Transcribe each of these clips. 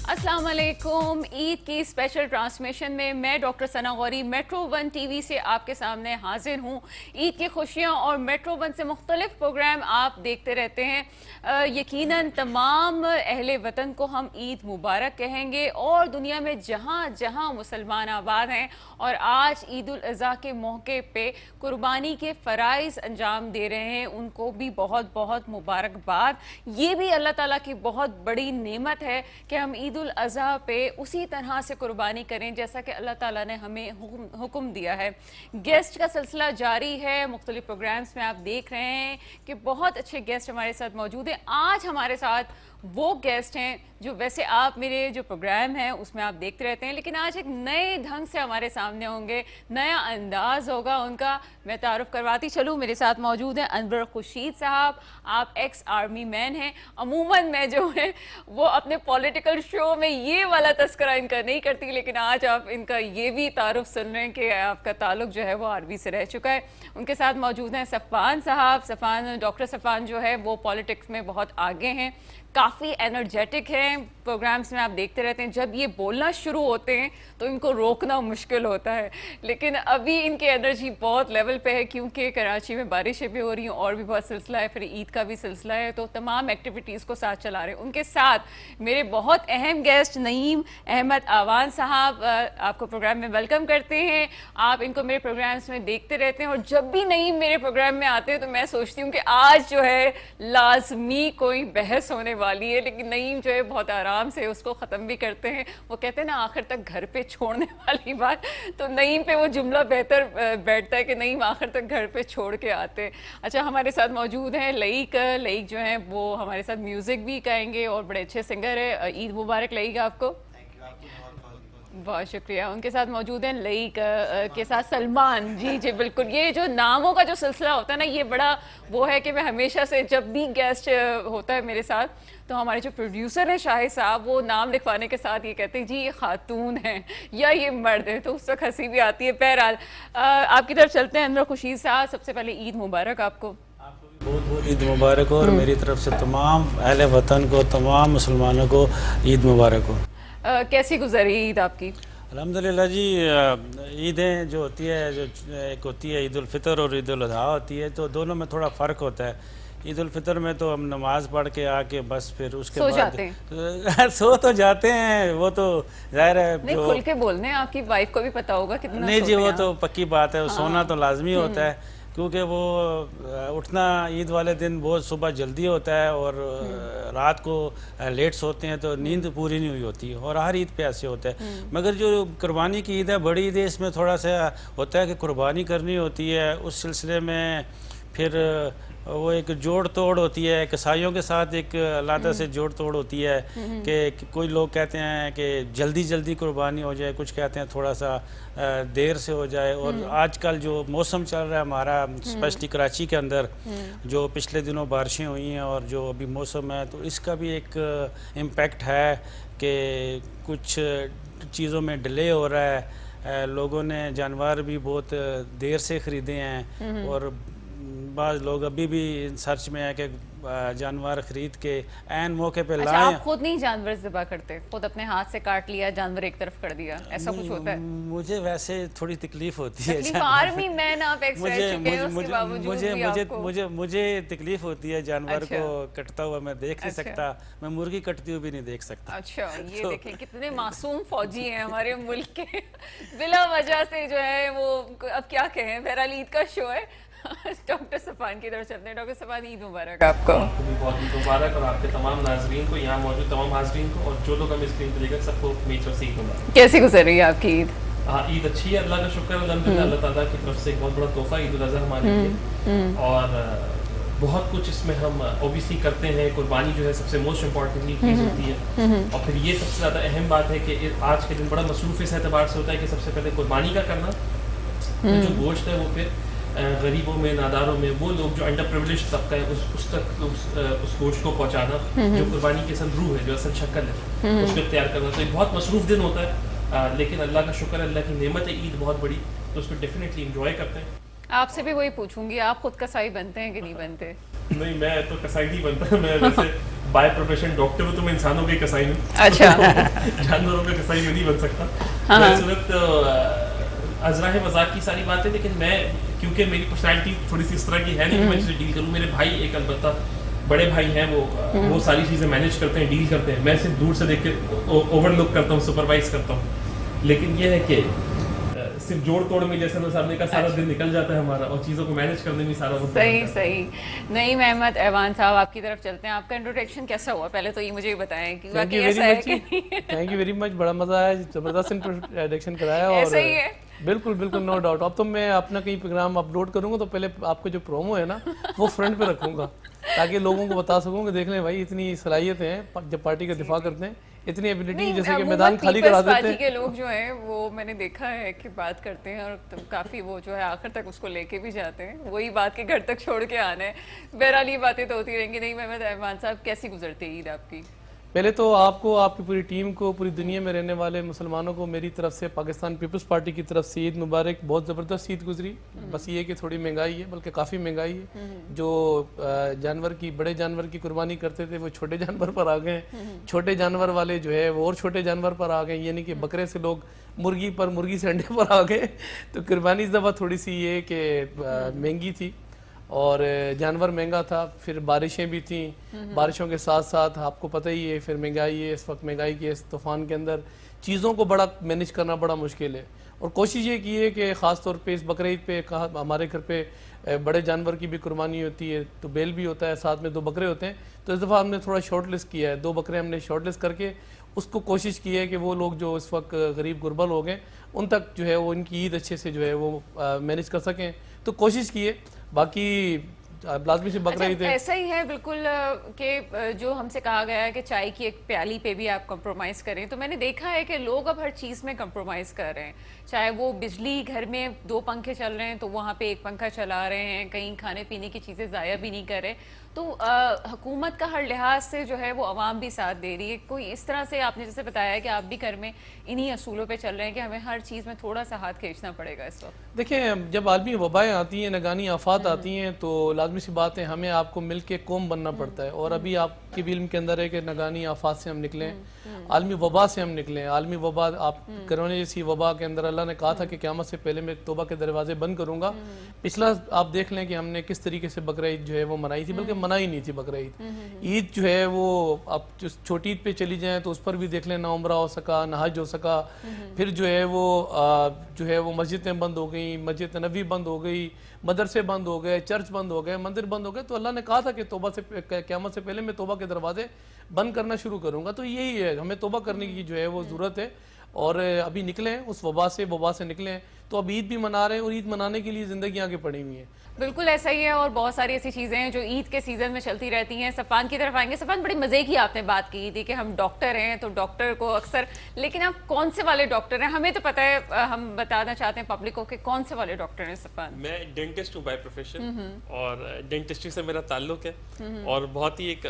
अस्सलाम वालेकुम। ईद की स्पेशल ट्रांसमिशन में मैं डॉक्टर सना गौरी मेट्रो वन टीवी से आपके सामने हाजिर हूँ। ईद की खुशियाँ और मेट्रो वन से मुख्तलिफ प्रोग्राम आप देखते रहते हैं। यकीनन तमाम अहले वतन को हम ईद मुबारक कहेंगे और दुनिया में जहाँ जहाँ मुसलमान आबाद हैं और आज ईद उल अज़हा के मौके पे कुर्बानी के फ़राइज़ अंजाम दे रहे हैं, उनको भी बहुत बहुत मुबारकबाद। ये भी अल्लाह ताला की बहुत बड़ी नेमत है कि हम ईद उल अज़हा पे उसी तरह से कुर्बानी करें जैसा कि अल्लाह ताला ने हमें हुक्म दिया है। गेस्ट का सिलसिला जारी है, मुख्तलिफ प्रोग्राम्स में आप देख रहे हैं कि बहुत अच्छे गेस्ट हमारे साथ मौजूद हैं। आज हमारे साथ वो गेस्ट हैं जो वैसे आप मेरे जो प्रोग्राम हैं उसमें आप देखते रहते हैं, लेकिन आज एक नए ढंग से हमारे सामने होंगे, नया अंदाज होगा उनका। मैं तारुफ करवाती चलूँ, मेरे साथ मौजूद हैं अनवर खुर्शीद साहब। आप एक्स आर्मी मैन हैं। अमूमन मैं जो है वो अपने पॉलिटिकल शो में ये वाला तस्करा इनका नहीं करती, लेकिन आज आप इनका ये भी तारुफ सुन रहे हैं कि आपका ताल्लुक जो है वो आर्मी से रह चुका है। उनके साथ मौजूद हैं सफ़ान साहब। डॉक्टर सफ़ान जो है वो पॉलिटिक्स में बहुत आगे हैं, काफ़ी एनर्जेटिक हैं। प्रोग्राम्स में आप देखते रहते हैं, जब ये बोलना शुरू होते हैं तो इनको रोकना मुश्किल होता है, लेकिन अभी इनकी एनर्जी बहुत लेवल पे है क्योंकि कराची में बारिशें भी हो रही हैं और भी बहुत सिलसिला है, फिर ईद का भी सिलसिला है, तो तमाम एक्टिविटीज़ को साथ चला रहे हैं। उनके साथ मेरे बहुत अहम गेस्ट नईम अहमद आवान साहब, आपको प्रोग्राम में वेलकम करते हैं। आप इनको मेरे प्रोग्राम्स में देखते रहते हैं और जब भी नईम मेरे प्रोग्राम में आते हैं तो मैं सोचती हूँ कि आज जो है लाजमी कोई बहस होने वाली है, लेकिन नईम जो है बहुत आराम से उसको ख़त्म भी करते हैं। वो कहते हैं ना आखिर तक घर पे छोड़ने वाली बात, तो नईम पे वो जुमला बेहतर बैठता है कि नईम आखिर तक घर पे छोड़ के आते हैं। अच्छा, हमारे साथ मौजूद हैं लईक जो हैं वो हमारे साथ म्यूज़िक भी गाएंगे और बड़े अच्छे सिंगर है। ईद मुबारक लईक आपको। बहुत शुक्रिया। उनके साथ मौजूद हैं लईक के साथ सलमान जी। जी बिल्कुल, ये जो नामों का जो सिलसिला होता है ना, ये बड़ा वो है कि मैं हमेशा से जब भी गेस्ट होता है मेरे साथ तो हमारे जो प्रोड्यूसर हैं शाहिद साहब, वो नाम लिखवाने के साथ ये कहते हैं जी ये खातून है या ये मर्द है, तो उस वक्त हंसी भी आती है। बहरहाल आपकी तरफ चलते हैं। अनवर खुर्शीद साहब, सबसे पहले ईद मुबारक आपको। बहुत बहुत ईद मुबारक हो और मेरी तरफ से तमाम अहले वतन को, तमाम मुसलमानों को ईद मुबारक हो। कैसी गुजरी ईद आपकी? अल्हम्दुलिल्लाह जी। ईदें जो होती है, जो एक होती है ईद उल फितर और ईद उल अज़हा होती है, तो दोनों में थोड़ा फ़र्क होता है। ईद उल फितर में तो हम नमाज़ पढ़ के आके बस फिर उसके बाद जाते हैं। सो तो जाते हैं, वो तो ज़ाहिर है। नहीं, खुल के बोलने, आपकी वाइफ को भी पता होगा कितना नहीं जी, वो हैं तो पक्की बात है। सोना तो लाजमी होता है क्योंकि वो उठना ईद वाले दिन बहुत सुबह जल्दी होता है और रात को लेट सोते हैं, तो नींद पूरी नहीं हुई होती और हर ईद पे ऐसे होता है। मगर जो कुर्बानी की ईद है, बड़ी ईद है, इसमें थोड़ा सा होता है कि कुर्बानी करनी होती है। उस सिलसिले में फिर वो एक जोड़ तोड़ होती है, कसाईयों के साथ एक अलग से जोड़ तोड़ होती है कि कोई लोग कहते हैं कि जल्दी जल्दी कुर्बानी हो जाए, कुछ कहते हैं थोड़ा सा देर से हो जाए। और आजकल जो मौसम चल रहा है हमारा, स्पेशली कराची के अंदर जो पिछले दिनों बारिशें हुई हैं और जो अभी मौसम है, तो इसका भी एक इम्पेक्ट है कि कुछ चीज़ों में डिले हो रहा है। लोगों ने जानवर भी बहुत देर से ख़रीदे हैं और बाज़ लोग अभी भी सर्च में है कि जानवर खरीद के ऐन मौके पे लाएं। आप खुद नहीं जानवर ज़िबा करते? खुद अपने हाथ से काट लिया, जानवर एक तरफ कर दिया, ऐसा कुछ होता है? मुझे वैसे थोड़ी तकलीफ होती है। आर्मी मैन आप एक्स रह चुके हैं, उसके बावजूद भी आपको मुझे तकलीफ होती है जानवर को कटता हुआ मैं देख नहीं सकता। मैं मुर्गी कटती हुई भी नहीं देख सकता। अच्छा, ये देखें कितने मासूम फौजी हैं हमारे मुल्क के, बिला वजह से जो है वो, अब क्या कहें। बहरहाल ईद का शो है। डॉक्टर सफ़ान की तरफ चलते हैं। डॉक्टर सफ़ान, ईद मुबारक आपको। भी बहुत ईद मुबारक और आपके तमाम नाज़रीन को, यहाँ मौजूद तमाम हाज़रीन को और जो लोग हमें स्क्रीन पर देखें सबको मेरी तरफ से ईद मुबारक। कैसी गुजर रही है आपकी ईद? हाँ, ईद अच्छी है, अल्लाह का शुक्र है, अल्हम्दुलिल्लाह। अल्लाह ताला की तरफ से एक बहुत बड़ा तोहफ़ा ईद उल अज़हा हमारे लिए, और बहुत कुछ इसमें हम ओबियसली करते हैं। कुर्बानी जो है सबसे मोस्ट इम्पॉर्टेंटली चीज़ होती है, और फिर ये सबसे ज़्यादा अहम बात है कि आज के दिन बड़ा मसरूफ़ इस एतबार से होता है कि सबसे पहले कुर्बानी का करना, जो गोश्त है वो फिर गरीबों में, नादारों में, वो लोग जो अंडर प्रिविलेज तबका है उस तक उस गोश्त को पहुँचाना, जो कुर्बानी की असल रूह है, जो असल शक्ल है, उसको तैयार करना। तो एक बहुत मसरूफ़ दिन होता है, लेकिन अल्लाह का शुक्र है, अल्लाह की नेमत है ईद बहुत बड़ी, तो उसको डेफिनेटली इंजॉय करते हैं। आपसे भी वही पूछूंगी, आप खुद कसाई बनते हैं कि नहीं बनते? نہیں میں تو کسائی نہیں بنتا, میں ویسے بائی پروفیشن ڈاکٹر ہوں, تو میں انسانوں کا کسائی ہوں, اچھا جانوروں کا کسائی نہیں بن سکتا. ہاں. اس وقت ازراہ مذاق کی ساری باتیں, لیکن میں کیونکہ میری پرسنالٹی تھوڑی سی اس طرح کی ہے نہیں کہ میں اسے ڈیل کروں. میرے بھائی ایک البتہ بڑے بھائی ہیں, وہ ساری چیزیں مینیج کرتے ہیں, ڈیل کرتے ہیں. میں صرف دور سے دیکھ کے اوور لک کرتا ہوں, سپروائز کرتا ہوں. لیکن یہ ہے کہ صرف جوڑ توڑ میں جیسے نا سامنے کا سارا دن نکل جاتا ہے ہمارا, اور چیزوں کو مینیج کرنے میں سارا وقت. صحیح. نعیم احمد ایوان صاحب, آپ کی طرف چلتے ہیں. آپ کا انٹروڈکشن کیسا ہوا, پہلے تو یہ مجھے بتائیں کہ واقعی ایسا ہے کہ نہیں. تھینک یو ویری مچ, بڑا مزہ آیا, زبردست انٹروڈکشن کرایا. اور ایسا ہی ہے, بالکل نو ڈاؤٹ. اب تو میں اپنا کہیں پروگرام اپلوڈ کروں گا تو پہلے آپ کا جو پرومو ہے نا وہ فرنٹ پہ رکھوں گا, تاکہ لوگوں کو بتا سکوں کہ دیکھ لیں بھائی اتنی صلاحیتیں ہیں جب پارٹی کا دفاع کرتے ہیں, اتنی ایبلٹی جیسے کہ میدان خالی کرا دیتے ہیں. پارٹی کے لوگ جو ہیں وہ میں نے دیکھا ہے کہ بات کرتے ہیں اور کافی وہ جو ہے آخر تک اس کو لے کے بھی جاتے ہیں, وہی بات کے گھر تک چھوڑ کے آنا ہے. بہرحال یہ باتیں تو ہوتی رہیں گی. نہیں محمد ایوان صاحب, کیسی گزرتی ہے عید آپ کی؟ پہلے تو آپ کو, آپ کی پوری ٹیم کو, پوری دنیا میں رہنے والے مسلمانوں کو میری طرف سے, پاکستان پیپلز پارٹی کی طرف سے عید مبارک. بہت زبردست عید گزری. بس یہ کہ تھوڑی مہنگائی ہے, بلکہ کافی مہنگائی ہے. جو جانور کی, بڑے جانور کی قربانی کرتے تھے وہ چھوٹے جانور پر آ گئے ہیں, چھوٹے جانور والے جو ہے وہ اور چھوٹے جانور پر آ گئے. یعنی کہ بکرے سے لوگ مرغی پر, مرغی سے انڈے پر آ گئے. تو قربانی اس دفعہ تھوڑی سی یہ کہ مہنگی تھی اور جانور مہنگا تھا. پھر بارشیں بھی تھیں, بارشوں کے ساتھ ساتھ آپ کو پتہ ہی ہے پھر مہنگائی ہے. اس وقت مہنگائی کے اس طوفان کے اندر چیزوں کو بڑا مینیج کرنا بڑا مشکل ہے. اور کوشش یہ کی ہے کہ خاص طور پہ اس بقرعید پہ ہمارے گھر پہ بڑے جانور کی بھی قربانی ہوتی ہے, تو بیل بھی ہوتا ہے, ساتھ میں 2 بکرے ہوتے ہیں. تو اس دفعہ ہم نے تھوڑا شارٹ لسٹ کیا ہے, 2 بکرے ہم نے شارٹ لسٹ کر کے اس کو کوشش کی ہے کہ وہ لوگ جو اس وقت غریب غربل ہو گئے ان تک جو ہے وہ ان کی عید اچھے سے جو ہے وہ مینیج کر سکیں. تو کوشش کی ہے. باقی لازمی سے بکرا عید ہے. ایسا ہی ہے بالکل کہ جو ہم سے کہا گیا ہے کہ چائے کی ایک پیالی پہ بھی آپ کمپرومائز کریں, تو میں نے دیکھا ہے کہ لوگ اب ہر چیز میں کمپرومائز کر رہے ہیں. چاہے وہ بجلی, گھر میں 2 پنکھے چل رہے ہیں تو وہاں پہ 1 پنکھا چلا رہے ہیں, کہیں کھانے پینے کی چیزیں ضائع بھی نہیں کر رہے. تو حکومت کا ہر لحاظ سے جو ہے وہ عوام بھی ساتھ دے رہی ہے. کوئی اس طرح سے آپ نے جیسے بتایا ہے کہ آپ بھی گھر میں انہی اصولوں پہ چل رہے ہیں کہ ہمیں ہر چیز میں تھوڑا سا ہاتھ کھینچنا پڑے گا اس وقت. دیکھیں, جب عالمی وبائیں آتی ہیں, نگانی آفات آتی ہیں, تو لازمی سی بات ہے ہمیں آپ کو مل کے قوم بننا پڑتا ہے. اور ابھی آپ کی بھی علم کے اندر ہے کہ نگانی آفات سے ہم نکلیں, عالمی وبا سے ہم نکلیں. عالمی وبا, آپ کرونا جیسی وبا کے اندر اللہ نے کہا تھا کہ قیامت سے پہلے میں توبہ کے دروازے بند کروں گا. پچھلا آپ دیکھ لیں کہ ہم نے کس طریقے سے بقرعید جو ہے وہ منائی تھی, بلکہ منائی نہیں تھی بقرعید. عید جو ہے وہ اب چھوٹی عید پہ چلی جائیں تو اس پر بھی دیکھ لیں نہ عمرہ ہو سکا نہ حج ہو سکا. پھر جو ہے وہ مسجدیں بند ہو گئیں, مسجد نبوی بند ہو گئی, مدرسے بند ہو گئے, چرچ بند ہو گئے, مندر بند ہو گئے. تو اللہ نے کہا تھا کہ توبہ سے, قیامت سے پہلے میں توبہ کے دروازے بند کرنا شروع کروں گا. تو یہی ہے, ہمیں توبہ کرنے کی جو ہے وہ ضرورت ہے. اور ابھی نکلیں اس وبا سے نکلیں. تو اب عید بھی منا رہے ہیں, اور عید منانے کے لیے زندگی آگے پڑی ہوئی ہیں. بالکل ایسا ہی ہے, اور بہت ساری ایسی چیزیں ہیں جو عید کے سیزن میں چلتی رہتی ہیں. صفان کی طرف آئیں گے. صفان, بڑی مزے کی آپ نے بات کی تھی کہ ہم ڈاکٹر ہیں تو ڈاکٹر کو اکثر, لیکن آپ کون سے والے ڈاکٹر ہیں ہمیں تو پتہ ہے, ہم بتانا چاہتے ہیں پبلک کو کہ کون سے والے ڈاکٹر ہیں. صفان, میں ڈینٹسٹ ہوں بائی پروفیشن, اور ڈینٹسٹری سے میرا تعلق ہے, اور بہت ہی ایک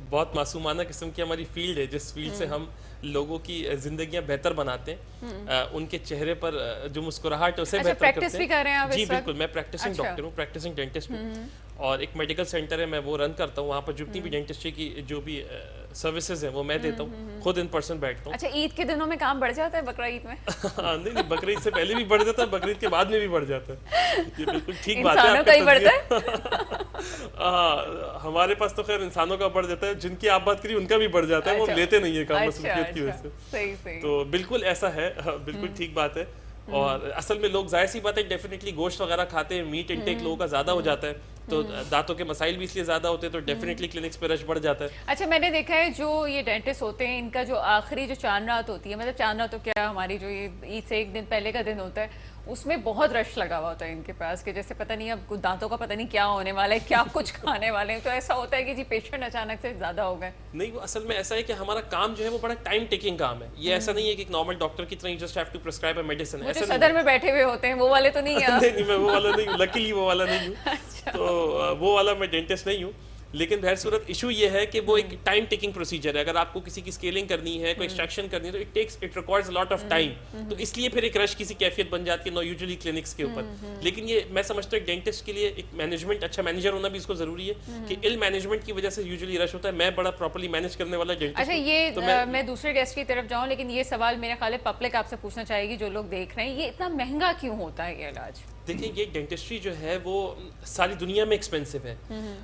بہت معصومانہ قسم کی ہماری فیلڈ ہے, جس فیلڈ سے ہم لوگوں کی زندگیاں بہتر بناتے ہیں. ان کے چہرے پر جو مسکراہٹ ہے اسے بہتر کرتے ہیں. پریکٹس بھی کر رہے ہیں آپ؟ جی بالکل, میں پریکٹسنگ ڈاکٹر ہوں, پریکٹسنگ ڈینٹسٹ ہوں, اور ایک میڈیکل سینٹر ہے میں وہ رن کرتا ہوں. وہاں پر جتنی بھی ڈینٹسٹری کی جو بھی سروسز ہیں وہ میں دیتا ہوں, خود ان پرسن بیٹھتا ہوں. اچھا, عید کے دنوں میں کام بڑھ جاتا ہے بقرعید میں؟ نہیں, بقرعید سے پہلے بھی بڑھ جاتا ہے, بقرعید کے بعد میں بھی بڑھ جاتا ہے. یہ بالکل ٹھیک بات ہے. انسانوں کا ہی بڑھتا ہے. ہمارے پاس تو خیر انسانوں کا بڑھ جاتا ہے, جن کی آپ بات کری ان کا بھی بڑھ جاتا ہے, وہ لیتے نہیں ہے کام مصروفیت کی وجہ سے. تو بالکل ایسا ہے, بالکل ٹھیک بات ہے. اور اصل میں لوگ ظاہر سی بات ہے ڈیفینیٹلی گوشت وغیرہ کھاتے ہیں, میٹ انٹیک لوگوں کا زیادہ ہو جاتا ہے, تو دانتوں کے مسائل بھی اس لیے زیادہ ہوتے ہیں, تو ڈیفینیٹلی کلینکس پہ رش بڑھ جاتا ہے. اچھا, میں نے دیکھا ہے جو یہ ڈینٹسٹ ہوتے ہیں ان کا جو آخری جو چاند رات ہوتی ہے, مطلب چاند رات تو کیا, ہماری جو یہ عید سے 1 دن پہلے کا دن ہوتا ہے, اس میں بہت رش لگا ہوا ہوتا ہے ان کے پاس کہ جیسے پتہ نہیں اب دانتوں کا پتہ نہیں کیا ہونے والا ہے, کیا کچھ کھانے والے ہیں. تو ایسا ہوتا ہے کہ جی پیشنٹ اچانک سے زیادہ ہو گئے. نہیں, وہ اصل میں ایسا ہے کہ ہمارا کام جو ہے وہ بڑا ٹائم ٹیکنگ کام ہے. یہ ایسا نہیں ہے کہ ایک نارمل ڈاکٹر کی طرح just have to prescribe a medicine. ایسا صدر میں بیٹھے ہوئے ہوتے ہیں وہ والے تو نہیں ہیں؟ نہیں, میں وہ والا نہیں ہوں, لکیلی وہ والا نہیں ہوں. تو وہ والا میں ڈینٹسٹ نہیں ہوں. لیکن بہر صورت ایشو یہ ہے کہ وہ ایک ٹائم ٹیکنگ پروسیجر ہے. اگر آپ کو کسی کی اسکیلنگ کرنی ہے, کوئی ایکسٹریکشن کرنی ہے, تو it requires lot of time. تو اس لیے پھر ایک رش کی سی کیفیت بن جاتی ہے نو یوزلی کلینکس کے اوپر. لیکن یہ میں سمجھتا ہوں ایک ڈینٹسٹ کے لیے ایک مینجمنٹ, اچھا مینیجر ہونا بھی اس کو ضروری ہے کہ علم مینجمنٹ کی وجہ سے یوزلی رش ہوتا ہے. میں بڑا پراپرلی مینیج کرنے والا ڈینٹسٹ. اچھا یہ میں دوسرے گیسٹ کی طرف جاؤں, لیکن یہ سوال میرے خیال ہے پبلک آپ سے پوچھنا چاہے گی, جو لوگ دیکھ رہے ہیں, یہ اتنا مہنگا کیوں ہوتا ہے یہ علاج؟ دیکھیں یہ ڈینٹسٹری جو ہے وہ ساری دنیا میں ایکسپینسو ہے.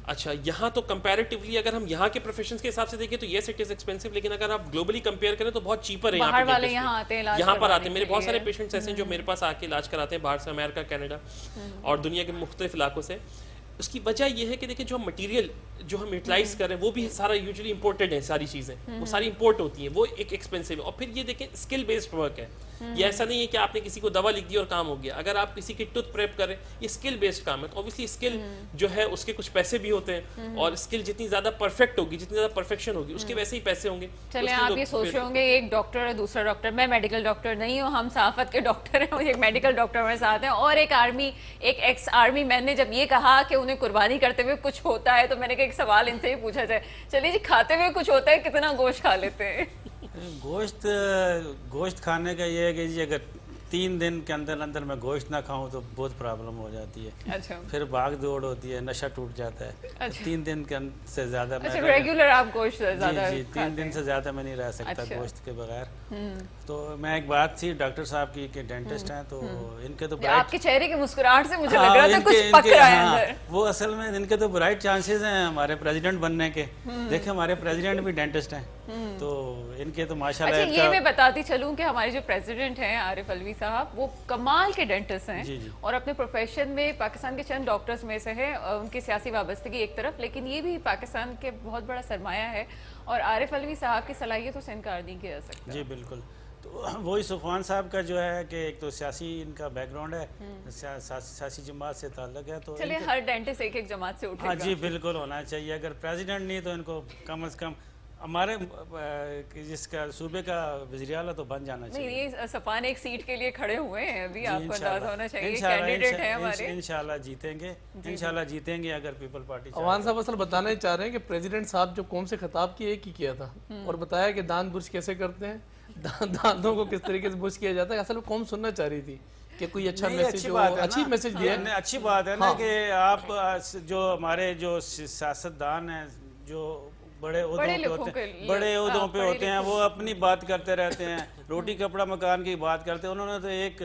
اچھا یہاں تو کمپیریٹیولی اگر ہم یہاں کے پروفیشنز کے حساب سے دیکھیں تو یس اٹ از ایکسپینسو, لیکن اگر آپ گلوبلی کمپیئر کریں تو بہت چیپر ہے. باہر والے یہاں آتے ہیں علاج یہاں پر کروانے آتے ہیں. میرے کے بہت سارے لیے. پیشنٹس ایسے ہیں جو میرے پاس آ کے علاج کراتے ہیں باہر سے, امریکہ, کینیڈا اور دنیا کے مختلف علاقوں سے. اس کی وجہ یہ ہے کہ دیکھیں جو مٹیریل جو ہم یوٹیلائز کر رہے ہیں وہ بھی سارا یوزلی امپورٹڈ ہے. ساری چیزیں وہ ساری امپورٹ ہوتی ہیں, وہ ایک ایکسپینسو ہے. اور پھر یہ دیکھیں اسکل بیسڈ ورک ہے. یہ ایسا نہیں ہے کہ آپ نے کسی کو دوا لکھ دی اور کام ہو گیا. اگر آپ کسی کی ٹوتھ پریپ کریں, یہ اسکل بیسڈ کام ہے. تو اوبیسلی اسکل جو ہے اس کے کچھ پیسے بھی ہوتے ہیں, اور اسکل جتنی زیادہ پرفیکٹ ہوگی, جتنی زیادہ پرفیکشن ہوگی, اس کے ویسے ہی پیسے ہوں گے. چلیں آپ یہ سوچ رہے ہوں گے ایک ڈاکٹر ہے دوسرا ڈاکٹر, میں میڈیکل ڈاکٹر نہیں ہوں, ہم صحافت کے ڈاکٹر ہیں, ایک میڈیکل ڈاکٹر ہمارے ساتھ ہیں, اور ایک ایکس آرمی مین نے جب یہ کہا کہ انہیں قربانی کرتے ہوئے کچھ ہوتا ہے, تو میں نے کہا ایک سوال ان سے ہی پوچھا جائے. چلیے جی, کھاتے ہوئے کچھ ہوتا ہے, کتنا گوشت کھا لیتے ہیں؟ گوشت کھانے کا یہ ہے کہ جی اگر 3 دن کے اندر میں گوشت نہ کھاؤں تو بہت پرابلم ہو جاتی ہے. اچھا پھر بھاگ دوڑ ہوتی ہے, نشہ ٹوٹ جاتا ہے. 3 دن سے زیادہ میں ریگولر آپ گوشت زیادہ؟ جی 3 دن سے زیادہ میں نہیں رہ سکتا گوشت کے بغیر. تو میں ایک بات تھی ڈاکٹر صاحب کی کہ ڈینٹسٹ ہیں, تو ان کے تو آپ کے چہرے کی مسکراہٹ سے مجھے لگ رہا تھا کچھ پک رہا ہے اندر. وہ اصل میں ان کے تو برائٹ چانسز ہیں ہمارے پریزیڈنٹ بننے کے. دیکھیں ہمارے پریزیڈنٹ بھی ڈینٹسٹ ہیں, تو ان کے تو ماشاء اللہ. اچھا یہ میں بتاتی چلوں کہ ہمارے جو پریزیڈنٹ ہیں عارف علوی صاحب, وہ کمال کے ڈینٹسٹ ہیں, اور اپنے پروفیشن میں پاکستان کے چند ڈاکٹرز میں سے ہیں. ان کی سیاسی وابستگی ایک طرف, لیکن یہ بھی پاکستان کے بہت بڑا سرمایہ ہے, اور عارف علوی صاحب کی صلاحیتوں سے انکار نہیں کیا جا سکتا. جی بالکل. تو وہی صفوان صاحب کا جو ہے کہ ایک تو سیاسی ان کا بیک گراؤنڈ ہے, سیاسی جماعت سے تعلق ہے. تو چلیے ہر ڈینٹسٹ ایک جماعت سے اٹھے گا. جی بالکل ہونا چاہیے. اگر پریزیڈنٹ نہیں تو ان کو کم از کم ہمارے جس کا صوبے کا وزیر اعلیٰ تو بن جانا چاہیے. نہیں, یہ سپان ایک سیٹ کے لیے کھڑے ہوئے ہیں ابھی, آپ کو اندازہ ہونا چاہیے کینڈیڈیٹ ہیں ہمارے. انشاءاللہ جیتیں گے, انشاءاللہ جیتیں گے اگر پیپل پارٹی. عوان صاحب اصل بتانا ہی چاہ رہے ہیں کہ پریزیڈنٹ صاحب جو قوم سے خطاب کیا ایک ہی کیا تھا, اور بتایا کہ دانت برش کیسے کرتے ہیں, دانتوں کو کس طریقے سے برش کیا جاتا ہے. اصل قوم سننا چاہ رہی تھی کہ کوئی اچھا میسج ہو, اچھی میسج دیا. اچھی بات ہے نا کہ آپ جو ہمارے جو سیاستدان ہیں جو بڑے عہدوں پہ ہوتے ہیں, وہ اپنی بات کرتے رہتے ہیں, روٹی کپڑا مکان کی بات کرتے ہیں. انہوں نے تو ایک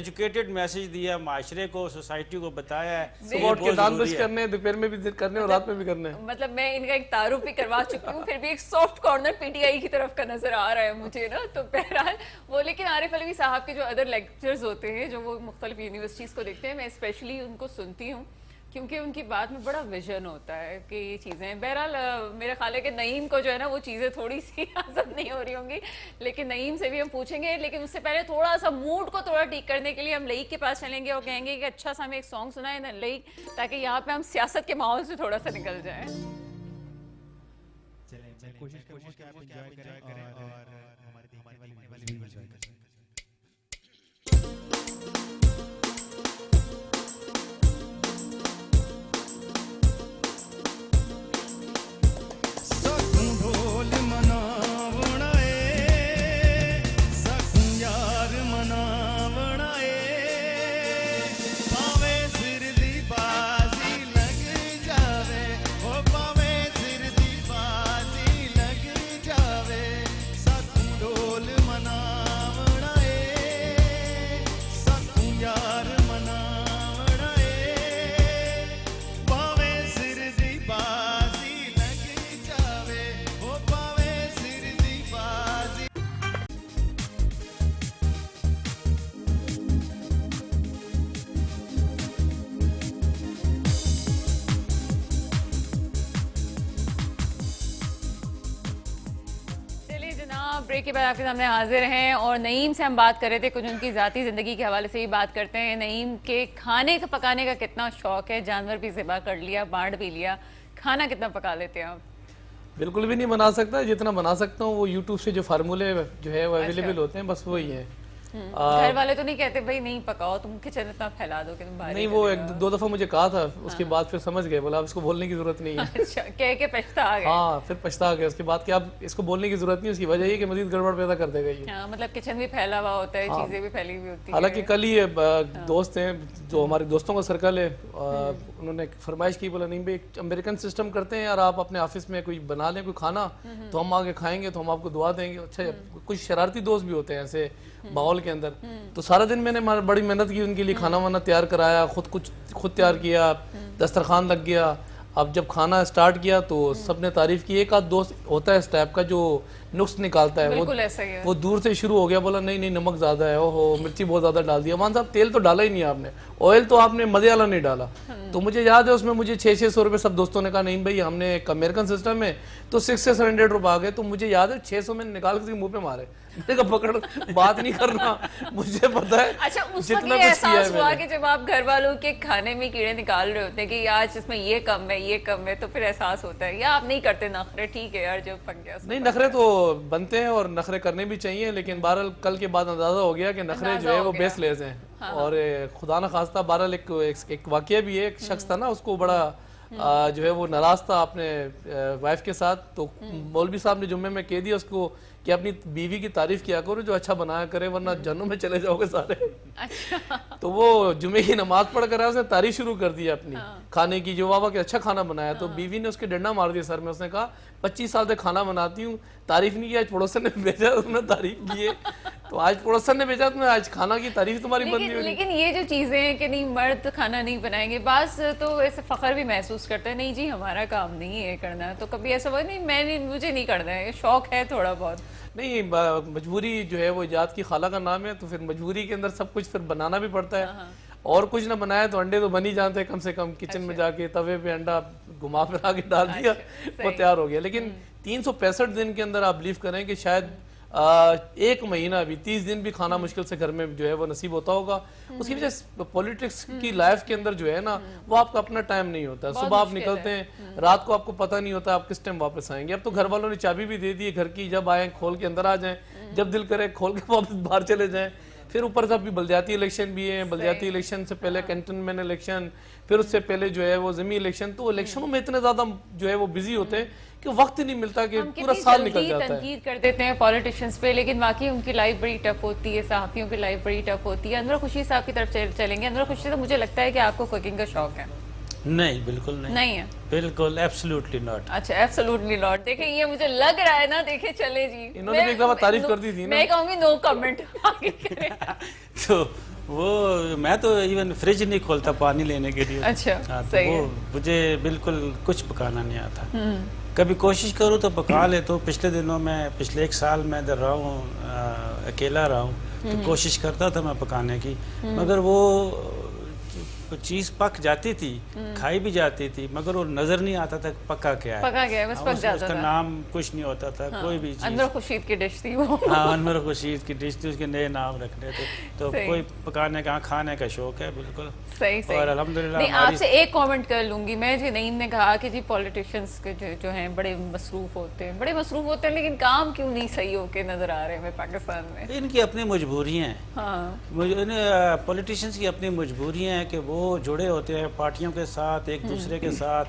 ایجوکیٹڈ میسج دیا معاشرے کو, سوسائٹی کو, بتایا ہے صبح اٹھ کے دانت برش کرنے, دوپہر میں بھی کرنے اور رات میں بھی کرنے. مطلب میں ان کا ایک تعارف بھی کروا چکی ہوں, پھر بھی ایک soft corner P T I کی طرف کا نظر آ رہا ہے مجھے نا. تو بہرحال وہ, لیکن عارف علوی صاحب کے جو ادر لیکچرز ہوتے ہیں جو وہ مختلف یونیورسٹیز کو دیکھتے ہیں, میں اسپیشلی ان کو سنتی ہوں کیونکہ ان کی بات میں بڑا ویژن ہوتا ہے کہ یہ چیزیں. بہرحال میرا خیال ہے کہ نعیم کو جو ہے نا وہ چیزیں تھوڑی سی ہضم نہیں ہو رہی ہوں گی, لیکن نعیم سے بھی ہم پوچھیں گے. لیکن اس سے پہلے تھوڑا سا موڈ کو تھوڑا ٹھیک کرنے کے لیے ہم لئیک کے پاس چلیں گے اور کہیں گے کہ اچھا سا ہمیں ایک سانگ سنائیں نا لئیک, تاکہ یہاں پہ ہم سیاست کے ماحول سے تھوڑا سا نکل جائیں. بریک کے بعد آپ کے سامنے حاضر ہیں, اور نعیم سے ہم بات کر رہے تھے کچھ ان کی ذاتی زندگی کے حوالے سے ہی بات کرتے ہیں. نعیم کے کھانے کا پکانے کا کتنا شوق ہے, جانور بھی ذبح کر لیا, بانٹ بھی لیا, کھانا کتنا پکا لیتے ہیں آپ؟ بالکل بھی نہیں بنا سکتا, جتنا بنا سکتا ہوں وہ یوٹیوب سے جو فارمولے جو ہے وہ اویلیبل ہوتے ہیں, بس وہی ہے. घर वाले तो नहीं कहते भाई नहीं पकाओ, तुम किचन इतना फैला दो कि तुम बाहर नहीं, वो एक दो दफ़ा मुझे कहा था, उसके बाद फिर समझ गए, बोला अब इसको बोलने की ज़रूरत नहीं है। अच्छा, कह के पछता आ गए। हाँ, फिर पछता गया उसके बाद कि अब इसको बोलने की ज़रूरत नहीं, उसकी वजह ये कि मज़ीद गड़बड़ पैदा कर देगा ये। हाँ, मतलब किचन भी फैला हुआ होता है, चीज़ें भी फैली हुई होती है। हालांकि कल ही दोस्त हैं जो हमारे दोस्तों का सर्कल है, उन्होंने एक फरमाइश की, बोला नहीं भाई अमेरिकन सिस्टम करते हैं यार, आप अपने ऑफिस में कोई बना लें कोई खाना तो हम आगे खाएंगे, तो हम आपको दुआ देंगे। अच्छा, कुछ शरारती दोस्त भी होते हैं ऐसे माहौल के अंदर, तो सारा दिन मैंने बड़ी मेहनत की उनके लिए, खाना वाना तैयार कराया, खुद तैयार किया, दस्तरखान लग गया। अब जब खाना स्टार्ट किया तो सबने तारीफ की। एक आध दोस्त होता है इस टाइप का जो नुक्स निकालता है, बिल्कुल ऐसा ही है। वो दूर से शुरू हो गया, बोला नहीं नहीं नमक ज़्यादा है, ओहो मिर्ची बहुत ज़्यादा डाल दिया। मान साहब तेल तो डाला ही नहीं आपने, ऑयल तो आपने मज़े वाला नहीं डाला। तो मुझे याद है उसमें मुझे 600 रुपये सब दोस्तों ने कहा नहीं भाई हमने एक अमेरिकन सिस्टम में तो 600 रुपये आ गए। तो मुझे याद है 600 में निकाल के मुंह पे मारे, मैंने कहा पकड़ बात नहीं करना, मुझे पता है। अच्छा, उस वक्त ये एहसास हुआ कि जब आप घर वालों के खाने में कीड़े निकाल रहे होते हैं कि आज इसमें ये कम है ये कम है, तो फिर एहसास होता है, या आप नहीं करते नखरे? ठीक है यार, जब पक गया नहीं, नखरे तो बनते हैं और नखरे करने भी चाहिए, लेकिन बहरहाल कल के बाद अंदाजा हो गया कि नखरे जो है वो बेसलेस हैं। और खुदा न खास्ता बहरहाल एक वाकया भी है, एक शख्स था ना, उसको बड़ा जो है वो नाराज था अपने वाइफ के साथ, तो मौलवी साहब ने जुम्मे में कह दिया उसको कि अपनी बीवी की तारीफ किया करो जो अच्छा बनाया करे, वरना जन्नत में चले जाओगे सारे। अच्छा। तो वो जुम्मे की नमाज पढ़ कर उसने तारीफ शुरू कर दी अपनी खाने की, जो बाबा के अच्छा खाना बनाया। तो बीवी ने उसके डंडा मार दिया सर में, उसने कहा 25 साल से खाना बनाती हूँ, तारीफ नहीं की, आज पड़ोसन ने भेजा उसने तारीफ की है, तो आज पड़ोसन ने भेजा तुम्हें, आज खाना की तारीफ तुम्हारी बंद नहीं हुई। लेकिन ये जो चीजें हैं कि नहीं मर्द खाना नहीं बनाएंगे, बास तो ऐसे फख्र भी महसूस करते हैं, नहीं जी हमारा काम नहीं है करना, तो कभी ऐसा हुआ नहीं मुझे नहीं करना है, शौक है थोड़ा बहुत? नहीं, मजबूरी जो है वो इजाद की खाला का नाम है, तो फिर मजबूरी के अंदर सब कुछ फिर बनाना भी पड़ता है। और कुछ ना बनाया तो अंडे तो बन ही जाते हैं कम से कम, किचन में जाके तवे पे अंडा घुमा फिरा के डाल दिया, वो तैयार हो गया। लेकिन 365 दिन के अंदर आप बिलीव करें कि शायद एक महीना भी 30 दिन भी खाना मुश्किल से घर में जो है वो नसीब होता होगा। उसकी वजह से पॉलिटिक्स की लाइफ के अंदर जो है ना वो आपका अपना टाइम नहीं होता। सुबह आप निकलते हैं, रात को आपको पता नहीं होता आप किस टाइम वापस आएंगे। अब तो घर वालों ने चाबी भी दे दी है घर की, जब आए खोल के अंदर आ जाएं, जब दिल करे खोल के वापस बाहर चले जाएं। फिर ऊपर से अभी बलदियाती इलेक्शन भी है, बलदियाती इलेक्शन से पहले कैंटनमेंट इलेक्शन, फिर उससे पहले जो है वो ज़मीनी इलेक्शन। तो इलेक्शनों में इतने ज़्यादा जो है वो बिजी होते हैं कि वक्त ही नहीं मिलता कि पूरा साल निकल जाता है। तनकीद कर देते हैं पॉलिटिशियंस पे, लेकिन वाकई उनकी लाइफ बड़ी टफ होती है, सहाफ़ियों की लाइफ बड़ी टफ होती है। अनवर खुर्शीद साहब की तरफ चलेंगे। अनवर खुर्शीद, तो मुझे लगता है कि आपको कुकिंग का शौक है? नहीं, बिल्कुल नहीं। नहीं है? बिल्कुल एब्सोल्युटली नॉट। अच्छा, एब्सोल्युटली नॉट। देखें ये मुझे लग रहा है ना, देखें चले जी, इन्होंने भी एक दफा तारीफ कर दी थी ना। मैं कहूँगी नो कमेंट, आगे करें। तो वो मैं तो इवन फ्रिज नहीं खोलता पानी लेने के लिए। अच्छा, हाँ, तो सही वो है। मुझे बिल्कुल कुछ पकाना नहीं आता। कभी कोशिश करूँ तो पका ले। तो पिछले दिनों में पिछले 1 साल मैं इधर रहा हूँ, अकेला रहा हूँ, तो कोशिश करता था मैं पकाने की, मगर वो चीज़ पक जाती थी, खाई भी जाती थी, मगर वो नजर नहीं आता था पका क्या है। पका क्या है, बस पक जाता उसका था। नाम कुछ नहीं होता था, कोई भी चीज़। अनवर खुर्शीद की डिश थी वो। हाँ, अनवर खुर्शीद की डिश थी, उसके नए नाम रखने थे। तो सही। कोई पकाने का, खाने का शौक है बिल्कुल। सही सही। और अल्हम्दुलिल्लाह नहीं, हमारी- आपसे एक कमेंट कर लूंगी मैं, जी नईम ने कहा कि जी पॉलिटिशियंस के जो हैं बड़े मसरूफ होते हैं, लेकिन काम क्यों नहीं सही होके नजर आ रहे हैं पाकिस्तान में? इनकी अपनी मजबूरियाँ हैं। हाँ, पॉलिटिशियंस की अपनी मजबूरियाँ हैं कि वो जुड़े होते हैं पार्टियों के साथ, एक दूसरे के साथ,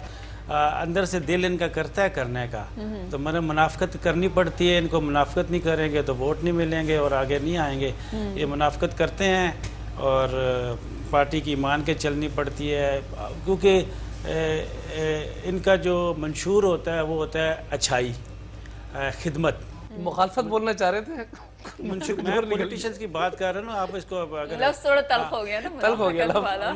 अंदर से दिल इनका करता है करने का, तो मैंने मुनाफकत करनी पड़ती है। इनको मुनाफकत नहीं करेंगे तो वोट नहीं मिलेंगे और आगे नहीं आएंगे। ये मुनाफकत करते हैं और पार्टी की मान के चलनी पड़ती है, क्योंकि इनका जो मंशूर होता है वो होता है अच्छाई, खिदमत। मुखालफत बोलना चाह रहे थे। मैं पॉलिटिशियंस की बात कर रहा हूँ, आप इसको अगर लफ्ज़ थोड़ा तल्ख हो गया ना, तल्ख हो गया मुनाफिकत वाला।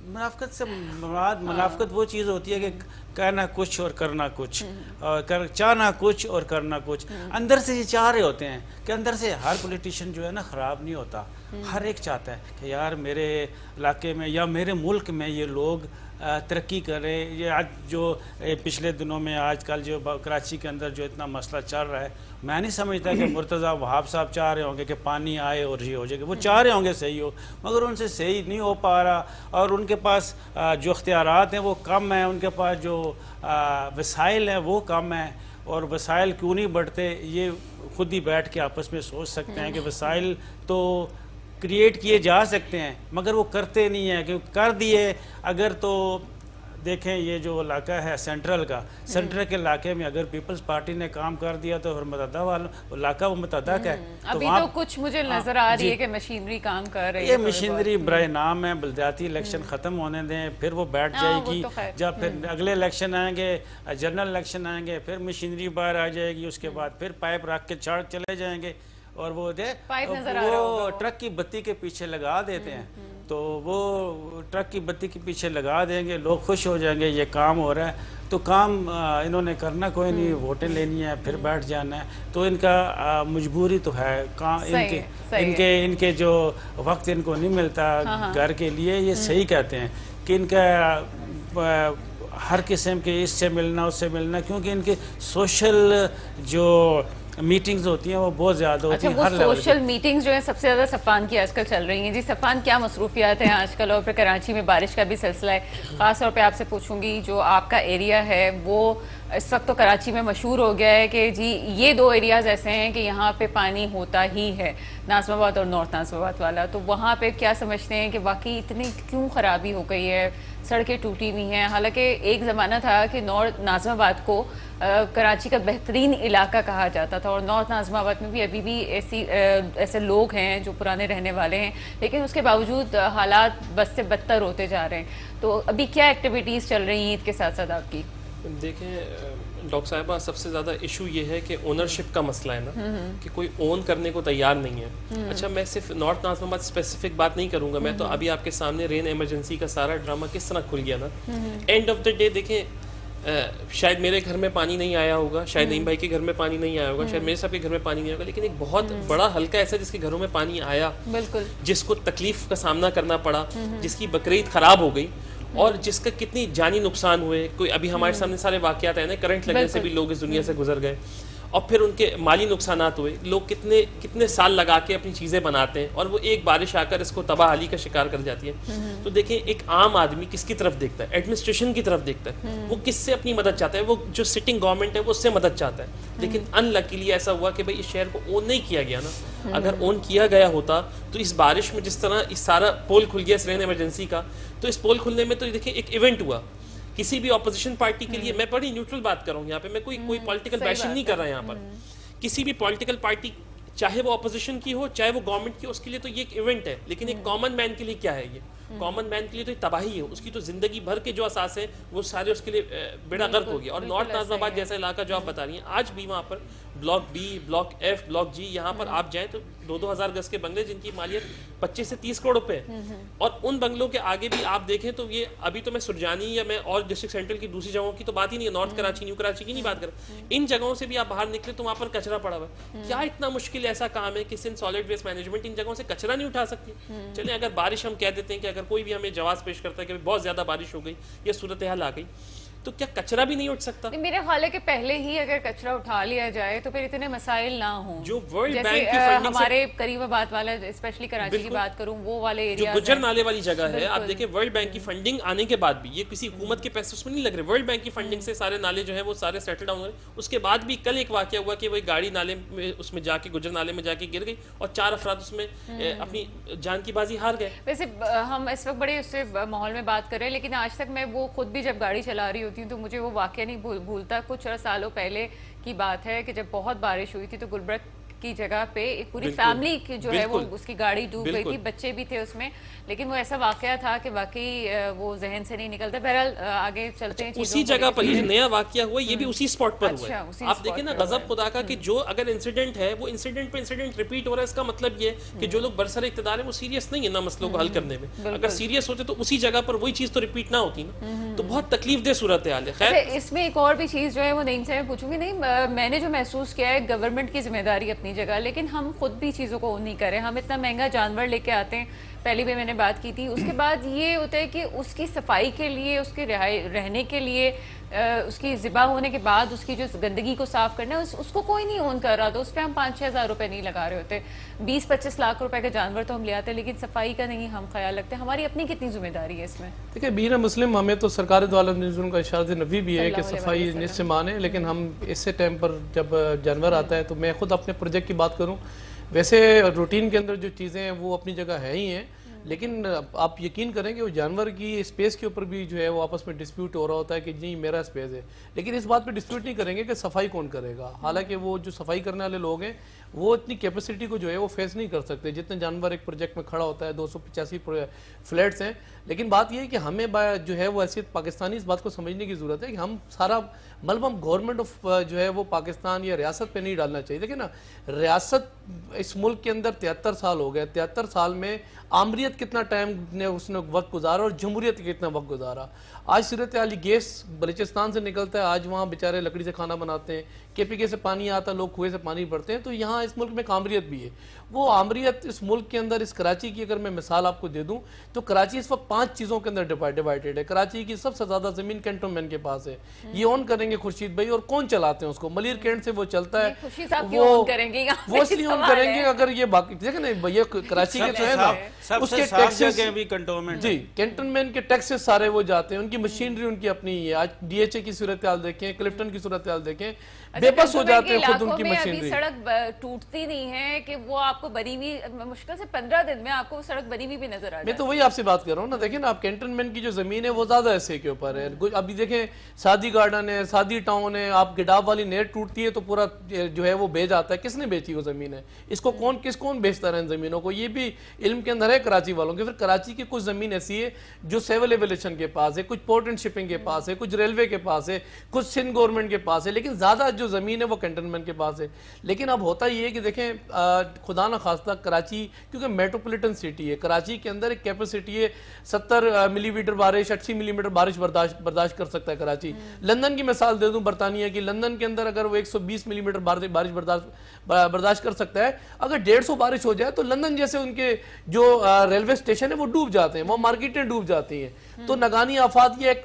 मुनाफकत से मुराद मुनाफकत वो चीज़ होती है कि कहना कुछ और करना कुछ, और चाहना कुछ और करना कुछ। अंदर से ये चाह रहे होते हैं कि अंदर से हर पॉलिटिशियन जो है ना ख़राब नहीं होता, हर एक चाहता है कि यार मेरे इलाके में या मेरे मुल्क में ये लोग तरक्की करें। ये आज जो पिछले दिनों में आजकल जो कराची के अंदर जो इतना मसला चल रहा है, मैं नहीं समझता कि मुर्तज़ा वहाब साहब चाह रहे होंगे कि पानी आए और ये हो जाएगा। वो चाह रहे होंगे सही हो, मगर उनसे सही नहीं हो पा रहा, और उनके पास जो इख्तियारात हैं वो कम हैं, उनके पास जो वसाइल हैं वो कम हैं। और वसाइल क्यों नहीं बढ़ते, ये खुद ही बैठ के आपस में सोच सकते हैं कि वसाइल तो क्रिएट किए जा सकते हैं, मगर वो करते नहीं हैं। क्योंकि कर दिए अगर, तो देखें ये जो इलाका है सेंट्रल का, सेंट्रल के इलाके में अगर पीपल्स पार्टी ने काम कर दिया तो फिर मुतहदा वालों इलाका वो मुतहदा का है। अभी तो कुछ मुझे नजर आ रही है कि मशीनरी काम कर रही है। ये मशीनरी बड़े नाम है, बलदियाती इलेक्शन ख़त्म होने दें, फिर वो बैठ जाएगी। जब फिर अगले इलेक्शन आएंगे, जनरल इलेक्शन आएंगे, फिर मशीनरी बाहर आ जाएगी, उसके बाद फिर पाइप रख के चार चले जाएंगे, और वो ट्रक की बत्ती के पीछे लगा देते हैं। तो वो ट्रक की बत्ती के पीछे लगा देंगे, लोग खुश हो जाएंगे ये काम हो रहा है। तो काम इन्होंने करना कोई नहीं, वोटें लेनी है, फिर बैठ जाना है। तो इनका मजबूरी तो है, इनके जो वक्त इनको नहीं मिलता घर के लिए, ये सही कहते हैं कि इनका हर किस्म के इससे मिलना उससे मिलना, क्योंकि इनके सोशल जो मीटिंग्स होती हैं वो बहुत ज़्यादा होती हैं। अच्छा, वो सोशल मीटिंग्स जो है सबसे ज़्यादा सफ़ान की आजकल चल रही हैं। जी सफ़ान, क्या मसरूफियात हैं आजकल, और फिर कराची में बारिश का भी सिलसिला है। ख़ास तौर पे आपसे पूछूंगी, जो आपका एरिया है वो इस वक्त तो कराची में मशहूर हो गया है कि जी ये दो एरियाज़ ऐसे हैं कि यहाँ पे पानी होता ही है, नाज़िमाबाद और नॉर्थ नाज़िमाबाद वाला। तो वहाँ पे क्या समझते हैं कि वाकई इतनी क्यों ख़राबी हो गई है, सड़कें टूटी हुई हैं? हालांकि एक ज़माना था कि नॉर्थ नाज़िमाबाद को कराची का बेहतरीन इलाका कहा जाता था, और नॉर्थ नाज़िमाबाद में भी अभी भी ऐसे लोग हैं जो पुराने रहने वाले हैं, लेकिन उसके बावजूद हालात बस से बदतर होते जा रहे हैं। तो अभी क्या एक्टिविटीज़ चल रही हैं ईद के साथ साथ आपकी? देखें डॉक्टर साहिबा, सबसे ज़्यादा इशू ये है कि ओनरशिप का मसला है ना, कि कोई ओन करने को तैयार नहीं है। अच्छा, मैं सिर्फ नॉर्थ नाज़िमाबाद स्पेसिफिक बात नहीं करूँगा, मैं तो अभी आपके सामने रेन इमरजेंसी का सारा ड्रामा किस तरह खुल गया ना। एंड ऑफ द डे देखें, शायद मेरे घर में पानी नहीं आया होगा, शायद नईम भाई के घर में पानी नहीं आया होगा, शायद मेरे साहब के घर में पानी नहीं होगा, लेकिन एक बहुत बड़ा हल्का ऐसा जिसके घरों में पानी आया, बिल्कुल, जिसको तकलीफ का सामना करना पड़ा, जिसकी बकरीद खराब हो गई, और जिसका कितनी जानी नुकसान हुए। कोई अभी हमारे सामने सारे वाकयात हैं ना, करंट लगने से भी लोग इस दुनिया से गुजर गए, और फिर उनके माली नुकसानात हुए। लोग कितने साल लगा के अपनी चीज़ें बनाते हैं, और वो एक बारिश आकर इसको तबाहाली का शिकार कर जाती है। तो देखें, एक आम आदमी किसकी तरफ देखता है? एडमिनिस्ट्रेशन की तरफ देखता है। वो किससे अपनी मदद चाहता है? वो जो सिटिंग गवर्नमेंट है वो उससे मदद चाहता है। लेकिन अनलकीली ऐसा हुआ कि भाई इस शहर को ओन नहीं किया गया ना। अगर ओन किया गया होता तो इस बारिश में जिस तरह इस सारा पोल खुल गया इस रेन इमरजेंसी का, तो इस पोल खुलने में तो देखिए एक इवेंट हुआ। किसी भी ऑपोजिशन पार्टी के लिए, मैं बड़ी न्यूट्रल बात कर रहा हूँ यहाँ पे, मैं कोई पॉलिटिकल बैशिंग नहीं कर रहा यहाँ पर। किसी भी पॉलिटिकल पार्टी, चाहे वो ऑपोजिशन की हो चाहे वो गवर्नमेंट की, उसके लिए तो ये एक इवेंट है। लेकिन एक कॉमन मैन के लिए क्या है? ये कॉमन मैन के लिए तो तबाही है, उसकी तो जिंदगी भर के जो असास है वो सारे उसके लिए बेड़ा गर्क हो गया। और नॉर्थ नाज़िमाबाद जैसा इलाका जो आप बता रही हैं, आज भी वहाँ पर block B, block F, block G, यहाँ पर आप जाएँ तो 2-2 हज़ार गज के बंगले जिनकी मालियत 25 से 30 करोड़ रुपए है। और उन बंगलों के आगे भी आप देखें तो ये अभी तो मैं सुरजानी या मैं और डिस्ट्रिक्ट सेंट्रल की दूसरी जगहों की तो बात ही नहीं है, नॉर्थ कराची, न्यू कराची की नहीं बात कर, इन जगहों से भी आप बाहर निकले तो वहाँ पर कचरा पड़ा हुआ है। क्या इतना मुश्किल ऐसा काम है कि सिंध सॉलिड वेस्ट मैनेजमेंट इन जगहों से कचरा नहीं उठा सकती? चलिए, अगर बारिश हम कह देते हैं कि अगर कोई भी हमें जवाब पेश करता है कि बहुत ज्यादा बारिश हो गई या सूरत हाल आ गई, तो क्या कचरा भी नहीं उठ सकता? मेरे ख्याल है कि पहले ही अगर कचरा उठा लिया जाए तो फिर इतने मसाइल ना हो। जो वर्ल्ड जैसे बैंक की फंडिंग हमारे करीबाबाद वाला, स्पेशली कराची की बात करूं, वो वाले एरिया जो गुजर नाले वाली जगह है, आप देखें वर्ल्ड बैंक की फंडिंग आने के बाद भी, ये किसी हुकूमत के पैसे उसमें नहीं लग रहे, वर्ल्ड बैंक की फंडिंग से सारे नाले जो है वो सारे सेटल डाउन हो रहे। उसके बाद भी कल एक वाकया हुआ कि वही गाड़ी नाले में उसमें जाके, गुजर नाले में जाके गिर गई और 4 अफराद उसमें अपनी जान की बाजी हार गए। वैसे हम इस वक्त बड़े उससे माहौल में बात कर रहे हैं, लेकिन आज तक मैं वो खुद भी जब गाड़ी चला रही होती हूँ तो मुझे वो वाकया नहीं भूलता। कुछ सालों पहले की बात है कि जब बहुत बारिश हुई थी तो गुलबर्ग की जगह पे एक पूरी फैमिली की जो है वो उसकी गाड़ी डूब गई थी, बच्चे भी थे उसमें, लेकिन वो ऐसा वाकया था कि वाकई वो जहन से नहीं निकलता। बहरहाल आगे चलते हैं। उसी जगह पर ये नया वाकया हुआ, ये भी उसी स्पॉट पर हुआ है। आप देखें ना, गजब खुदा का कि जो अगर इंसिडेंट है वो इंसिडेंट पे इंसिडेंट रिपीट हो रहा है। इसका मतलब ये कि जो लोग बरसर इक़्तिदार है वो सीरियस नहीं है ना मसलों को हल करने में। अगर सीरियस होते तो उसी जगह पर वही चीज तो रिपीट ना होती ना, तो बहुत तकलीफ दे सूरत हाल है। खैर, इसमें एक और भी चीज जो है वो नहीं से मैं पूछूंगी, नहीं मैंने जो महसूस किया है, गवर्नमेंट की जिम्मेदारी अपनी اپنی جگہ, لیکن ہم خود بھی چیزوں کو نہیں کریں. ہم اتنا مہنگا جانور لے کے آتے ہیں, پہلی بھی میں نے بات کی تھی. اس کے بعد یہ ہوتا ہے کہ اس کی صفائی کے لیے, اس کے رہنے کے لیے, اس کی ذبح ہونے کے بعد اس کی جو گندگی کو صاف کرنا ہے, اس کو کوئی نہیں اون کر رہا. تو اس پہ ہم 5-6 ہزار روپے نہیں لگا رہے ہوتے. 20-25 لاکھ روپے کا جانور تو ہم لے آتے ہیں, لیکن صفائی کا نہیں ہم خیال رکھتے. ہماری اپنی کتنی ذمہ داری ہے اس میں؟ دیکھیں بین مسلم ہمیں تو سرکار دو عالم نظم کا ارشاد نبی بھی ہے کہ صفائی نصف ایمان ہے, لیکن ہم اس سے ٹائم پر جب جانور آتا ہے تو میں خود اپنے پروجیکٹ کی بات کروں, ویسے روٹین کے اندر جو چیزیں ہیں وہ اپنی جگہ ہے ہی ہیں, لیکن آپ یقین کریں کہ وہ جانور کی اسپیس کے اوپر بھی جو ہے وہ آپس میں ڈسپیوٹ ہو رہا ہوتا ہے کہ جی میرا اسپیس ہے, لیکن اس بات پہ ڈسپیوٹ نہیں کریں گے کہ صفائی کون کرے گا. حالانکہ وہ جو صفائی کرنے والے لوگ ہیں وہ اتنی کیپیسٹی کو جو ہے وہ فیس نہیں کر سکتے جتنے جانور ایک پروجیکٹ میں کھڑا ہوتا ہے. 285 فلیٹس ہیں, لیکن بات یہ ہے کہ ہمیں جو ہے وہ حیثیت پاکستانی اس بات کو سمجھنے کی ضرورت ہے کہ ہم سارا ملبم گورنمنٹ آف جو ہے وہ پاکستان یا ریاست پہ نہیں ڈالنا چاہیے. دیکھیں نا, ریاست اس ملک کے اندر 73 سال ہو گئے, 73 سال میں آمریت کتنا ٹائم نے اس نے وقت گزارا اور جمہوریت کتنا وقت گزارا. آج صورتحال گیس بلوچستان سے نکلتا ہے, آج وہاں بیچارے لکڑی سے کھانا بناتے ہیں, KPK سے پانی آتا ہے, لوگ کنویں سے پانی بھرتے ہیں. تو یہاں اس ملک میں ایک آمریت بھی ہے. وہ آمریت اس ملک کے اندر, اس کراچی کی اگر میں مثال آپ کو دے دوں تو کراچی اس وقت 5 چیزوں کے اندر ڈیوائیڈڈ ہے. کراچی کی سب سے زیادہ زمین کینٹونمنٹ کے پاس ہے. یہ اون کریں گے خورشید بھائی, اور کون چلاتے ہیں اس کو؟ ملیر کینٹ سے وہ چلتا ہے, وہ اس لیے اون کریں گے. اگر یہ باقی دیکھیں نا, یہ کراچی کے جو ہے نا اس کے ٹیکسز بھی کنٹونمنٹ, جی کینٹونمنٹ کے ٹیکسز سارے وہ جاتے ہیں, ان کی مشینری ان کی اپنی ہے. آج DHA کی صورتحال دیکھیں, کلفٹن کی صورتحال دیکھیں, بے بس ہو جاتے ہیں خود ان کی مشینری. سڑک ٹوٹتی نہیں ہے کہ وہ آپ کو بنی ہوئی, مشکل سے 15 دن میں آپ کو سڑک بنی ہوئی بھی نظر آ جائے. میں تو وہی آپ سے بات کر رہا ہوں نا. دیکھیں نا, آپ کینٹونمنٹ کی جو زمین ہے وہ زیادہ ایسے کے اوپر ہے. ابھی دیکھیں سادی گارڈن ہے, سادی ٹاؤن ہے, آپ گڈاف والی نیٹ ٹوٹتی ہے تو پورا جو ہے وہ بے جاتا ہے. کس نے بیچی وہ زمین ہے؟ اس کو کون بیچتا رہے ان زمینوں کو؟ یہ بھی علم کے اندر ہے کراچی والوں کے. پھر کراچی کی کچھ زمین ایسی ہے جو سیول ایویلیشن کے پاس ہے, کچھ پورٹ اینڈ شپنگ کے پاس ہے, کچھ ریلوے کے پاس ہے, کچھ سندھ گورنمنٹ کے پاس ہے, لیکن زیادہ جو زمین ہے وہ کینٹونمنٹ کے پاس ہے. لیکن اب ہوتا یہ ہے کہ دیکھیں خدا نہ خواستہ کراچی کیونکہ میٹروپولیٹن سٹی ہے, کراچی کے اندر ایک کیپیسٹی ہے 70 ملی میٹر بارش, 80 ملی میٹر بارش برداشت کر سکتا ہے کراچی. لندن کی مثال دے دوں, برطانیہ کی, لندن کے اندر اگر وہ 120 ملی میٹر بارش برداشت کر سکتا ہے, اگر 150 بارش ہو جائے تو لندن جیسے ان کے جو ریلوے اسٹیشن ہے وہ ڈوب جاتے ہیں, وہ مارکیٹیں ڈوب جاتی ہیں. تو نگانی آفات یہ ایک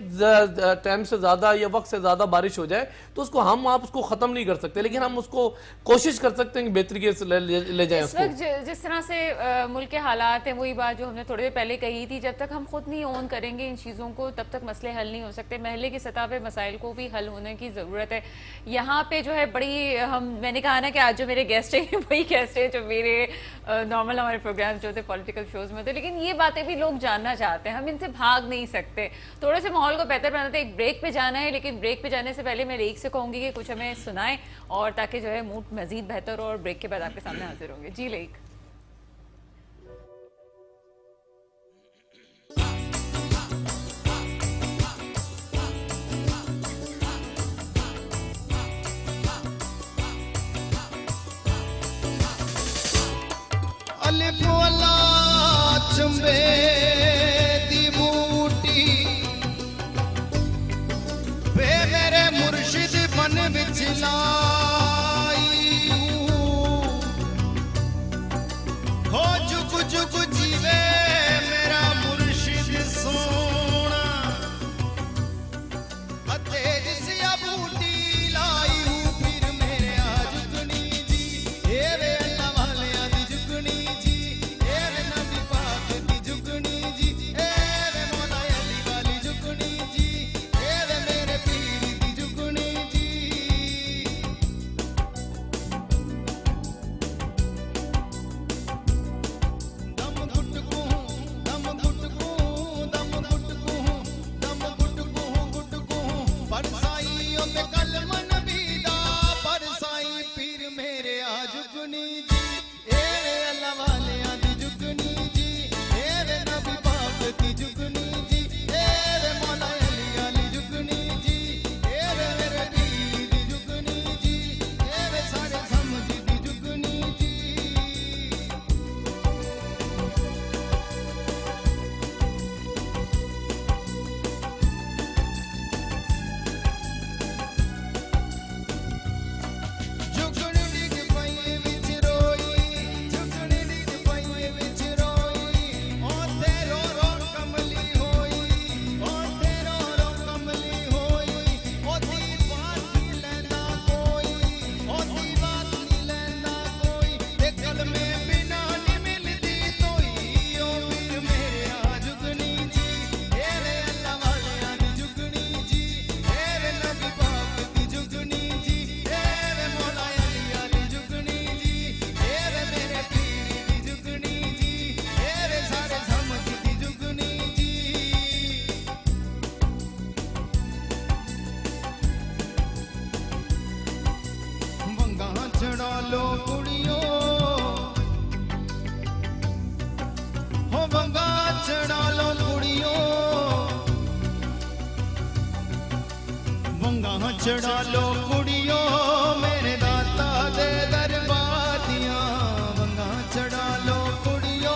ٹائم سے زیادہ یا وقت سے زیادہ بارش ہو جائے تو اس کو آپ اس کو ختم نہیں کر سکتے, لیکن ہم اس کو کوشش کر سکتے ہیں کہ بہتری سے لے جائیں اس کو. جس طرح سے ملک کے حالات ہیں, وہی بات جو ہم نے تھوڑی دیر پہلے کہی تھی, جب تک ہم خود نہیں اون کریں گے ان چیزوں کو تب تک مسئلے حل نہیں ہو سکتے. محلے کی سطح پہ مسائل کو بھی حل ہونے کی ضرورت ہے. یہاں پہ جو ہے بڑی میں نے کہا نا کہ آج جو میرے گیسٹ ہیں وہی گیسٹ ہیں جو میرے نارمل ہمارے پروگرام جو ہوتے پولیٹیکل شوز میں ہوتے, لیکن یہ باتیں بھی لوگ جاننا چاہتے ہیں, ہم ان سے بھاگ نہیں سکتے. تھوڑے سے ماحول کو بہتر بناتے ایک بریک پہ جانا ہے, لیکن بریک پہ جانے سے پہلے میں لیک سے کہوں گی کہ کچھ ہمیں سنائیں اور تاکہ جو ہے موڈ مزید بہتر ہو, اور بریک کے بعد آپ کے سامنے حاضر ہوں گے. جی لیک. الف والا چمبے دی بوٹی بے میرے مرشد بن وچ لائی ہو جگ جگ جیوے میرا مرشد سونا اتے جسیا بوٹی لائی ہوں پھر میرے آج جگنی جی اے وے اللہ والیاں دی جگنی جی اے وے نبی پاک دی جگنی جی اے وے مولا علی والی جگنی جی اے وے میرے پیر دی جگنی جی ਵੰਗਾਂ ਚੜਾ ਲੋ ਕੁੜੀਓ ਮੇਰੇ ਦਾਤਾ ਦੇ ਦਰਬਾਰ ਦੀਆਂ ਵੰਗਾਂ ਚੜਾ ਲੋ ਕੁੜੀਓ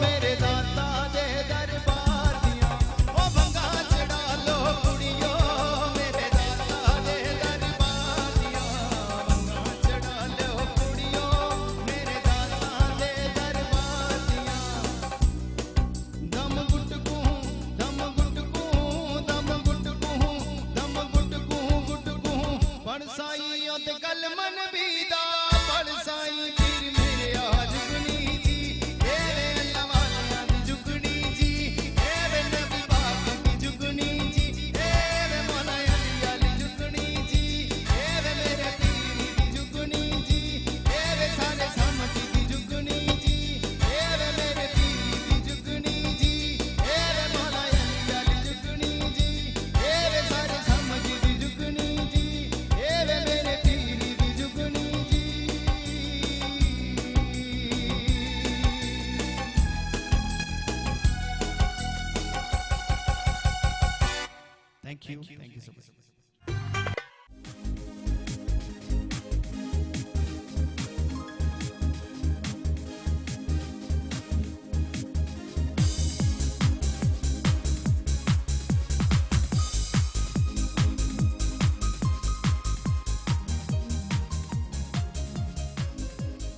ਮੇਰੇ ਦਾਤਾ ਦੇ ਦਰਬਾਰ ਦੀਆਂ ਉਹ ਵੰਗਾਂ ਚੜਾ ਲੋ ਕੁੜੀਓ ਮੇਰੇ ਦਾਤਾ ਦੇ ਦਰਬਾਰ ਦੀਆਂ ਵੰਗਾਂ ਚੜਾ ਲੋ ਕੁੜੀਓ ਮੇਰੇ ਦਾਤਾ ਦੇ ਦਰਬਾਰ ਦੀਆਂ ਦਮ ਗੁਟਕੂ ਦਮ ਗੁਟਕੂ ਦਮ ਗੁਟਕੂ ਦਮ ਗੁਟਕੂ ਗੁਟਕੂ ਪੜ ਸਾਈ ਉਹ ਤੇ ਕਲਮਨ ਵੀ ਦਾ ਪੜ ਸਾਈ ਪੀਰ ਮੇਰੇ ਆ ਜੁਗਨੀ ਜੀ ਏਵੇ ਅੱਲਾ ਵਾਲਿਆਂ ਦੀ ਜੁਗਨੀ ਜੀ ਏਵੇ ਨਬੀ ਪਾਕ ਦੀ ਜੁਗਨੀ ਜੀ ਏਵੇ ਮੌਲਾ ਅਲੀ ਵਾਲੀ ਜੁਗਨੀ ਜੀ ਏਵੇ ਮੇਰੇ ਪੀਰ ਦੀ ਜੁਗਨੀ ਜੀ ਏਵੇ ਸਾਰੇ ਸਮਝ ਦੀ ਜੁਗਨੀ ਜੀ ਏਵੇ ਮੇਰੇ ਪੀਰ ਦੀ ਜੁਗਨੀ ਜੀ ਏਵੇ ਮੌਲਾ ਅਲੀ ਵਾਲੀ ਜੁਗਨੀ ਜੀ ਏਵੇ ਸਾਰੇ ਸਮਝ ਦੀ ਜੁਗਨੀ ਜੀ ਏਵੇ ਮੇਰੇ ਪੀਰ ਦੀ ਜੁਗਨੀ ਜੀ Thank you so much.